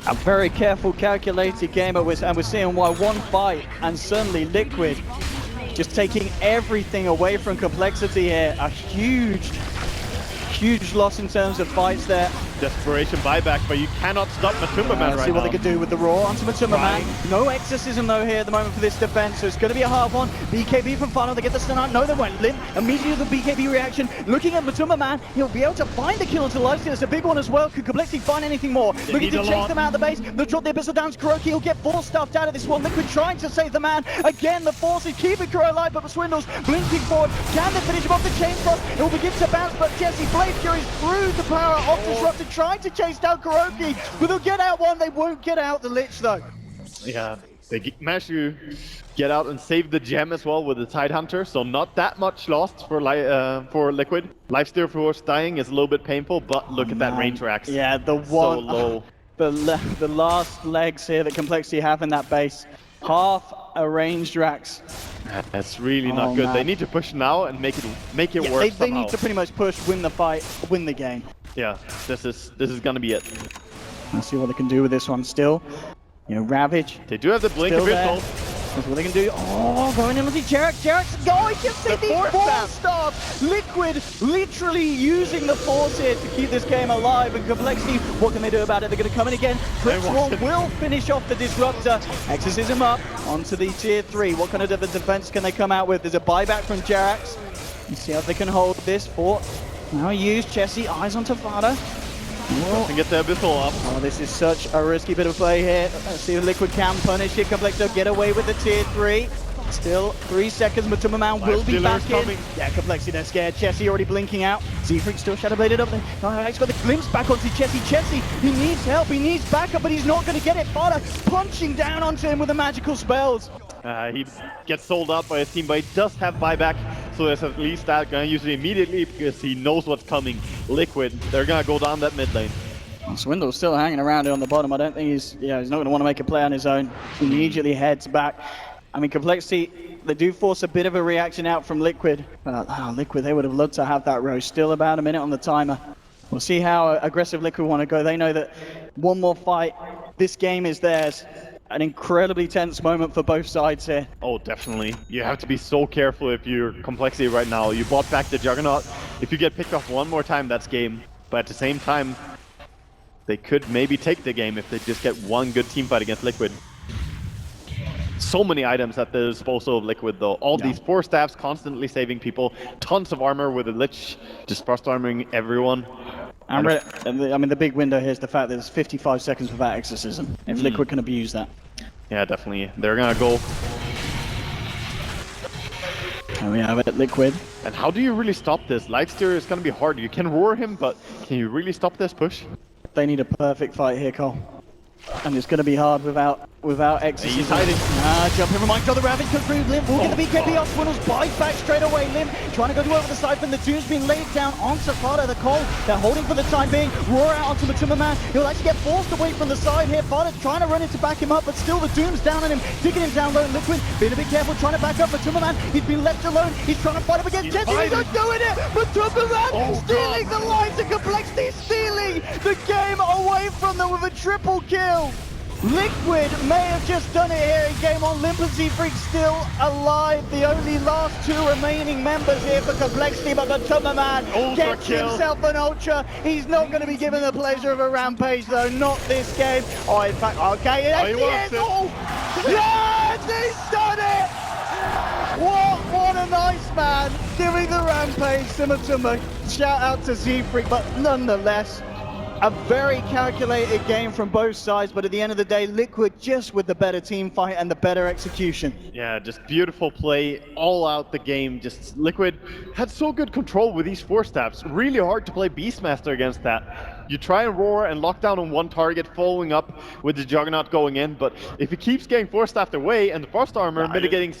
A very careful, calculated game, and we're seeing why one fight, and suddenly Liquid just taking everything away from Complexity here. A huge loss in terms of fights there. Desperation buyback, but you cannot stop Matumba Man right now. See what they can do with the Roar onto Matumba Man. No Exorcism though here at the moment for this defense, so it's going to be a hard one. BKB from Final, they get the stun out. No, they went Limp. Immediately the BKB reaction. Looking at Matumba Man, he'll be able to find the kill into Lifesteal. It's a big one as well. Could Complexity find anything more? Looking to chase them out of the base. They'll drop the Abyssal down to Kuroki. He'll get 4 stuffed out of this one. Liquid trying to save the man. Again, the forces keeping Kuro alive, but the Swindles blinking forward. Can they finish him off the Chain Frost? It will begin to bounce, but Jesse Blade Fury's through the power off Disruptor, trying to chase down Kuroki, but they'll get out one. They won't get out the Lich though. Yeah, they managed to get out and save the gem as well with the Tidehunter, so not that much lost for Liquid. Lifesteal Force dying is a little bit painful, but look at that range racks. Yeah, the one, so low. The last legs here that Complexity have in that base. Half a ranged Rax. That's really not good. Man. They need to push now and make it work. They need to pretty much push, win the fight, win the game. Yeah, this is gonna be it. Let's see what they can do with this one still. You know, Ravage. They do have the blink Abyssal. That's what they can do. Oh, going in with the Jarek's going. You see these 4 stars. Liquid literally using the force here to keep this game alive. And Complexity, what can they do about it? They're going to come in again. Cryptwall will finish off the Disruptor. Exorcism up onto the tier 3. What kind of defense can they come out with? There's a buyback from Jarek's. Let's see how they can hold this fort. Now used Chessie, eyes onto Fada. And get the Abyssal up. Oh, this is such a risky bit of play here. Let's see if Liquid can punish it. Complexo get away with the tier 3. Still 3 seconds. Matumba Man will be back in. Yeah, Complexity, they're scared. Chessie already blinking out. Z-Freak still Shadowbladed up there. Oh, he's got the glimpse back onto Chessie. Chessie, he needs help. He needs backup, but he's not going to get it. Fada punching down onto him with the magical spells. He gets sold out by his team, but he does have buyback, so there's at least that. Gonna use it immediately because he knows what's coming. Liquid, they're gonna go down that mid lane. Swindle's still hanging around here on the bottom. I don't think he's not going to want to make a play on his own. He immediately heads back. I mean, Complexity, they do force a bit of a reaction out from Liquid. But Liquid, they would have loved to have that row. Still about a minute on the timer. We'll see how aggressive Liquid want to go. They know that one more fight, this game is theirs. An incredibly tense moment for both sides here. Oh, definitely. You have to be so careful if you're Complexity right now. You bought back the Juggernaut. If you get picked off one more time, that's game. But at the same time, they could maybe take the game if they just get one good team fight against Liquid. So many items at the disposal of Liquid though. All these 4 staffs constantly saving people. Tons of armor with a Lich, just burst armoring everyone. I mean, the big window here is the fact that there's 55 seconds without Exorcism. If Liquid can abuse that. Yeah, definitely. They're gonna go. And we have it, Liquid. And how do you really stop this? Lifesteal is gonna be hard. You can roar him, but can you really stop this push? They need a perfect fight here, coL. And it's gonna be hard without without exorcism. He's hiding. Jumping from Mike on the Ravage comes through. Limp will get the BKB off. Swindles buys back straight away. Limp trying to go to over the side from the Doom's being laid down onto Fada, the coL. They're holding for the time being. Roar out onto Matuma Man. He'll actually get forced away from the side here. Fada trying to run in to back him up, but still the Doom's down on him, digging him down low. Liquid being a bit careful, trying to back up Matuma Man. He's been left alone. He's trying to fight up against Kenji. He's not doing it. Matuma Man stealing the lines of complexity, stealing the game away from them with a triple kill. Liquid may have just done it here in game on. Limp and Z-Freak still alive. The only last two remaining members here for complexity, but Matuma Man gets himself an ultra. He's not going to be given the pleasure of a rampage though, not this game. Oh, in fact, okay, that's the end. Yes, he's done it! What a nice man, giving the rampage to Matuma. Shout out to Z-Freak, but nonetheless, a very calculated game from both sides, but at the end of the day, Liquid just with the better team fight and the better execution. Yeah, just beautiful play all out the game. Just Liquid had so good control with these 4-stabs. Really hard to play Beastmaster against that. You try and roar and lock down on one target, following up with the Juggernaut going in, but if he keeps getting 4-stabbed away and the Frost Armor mitigating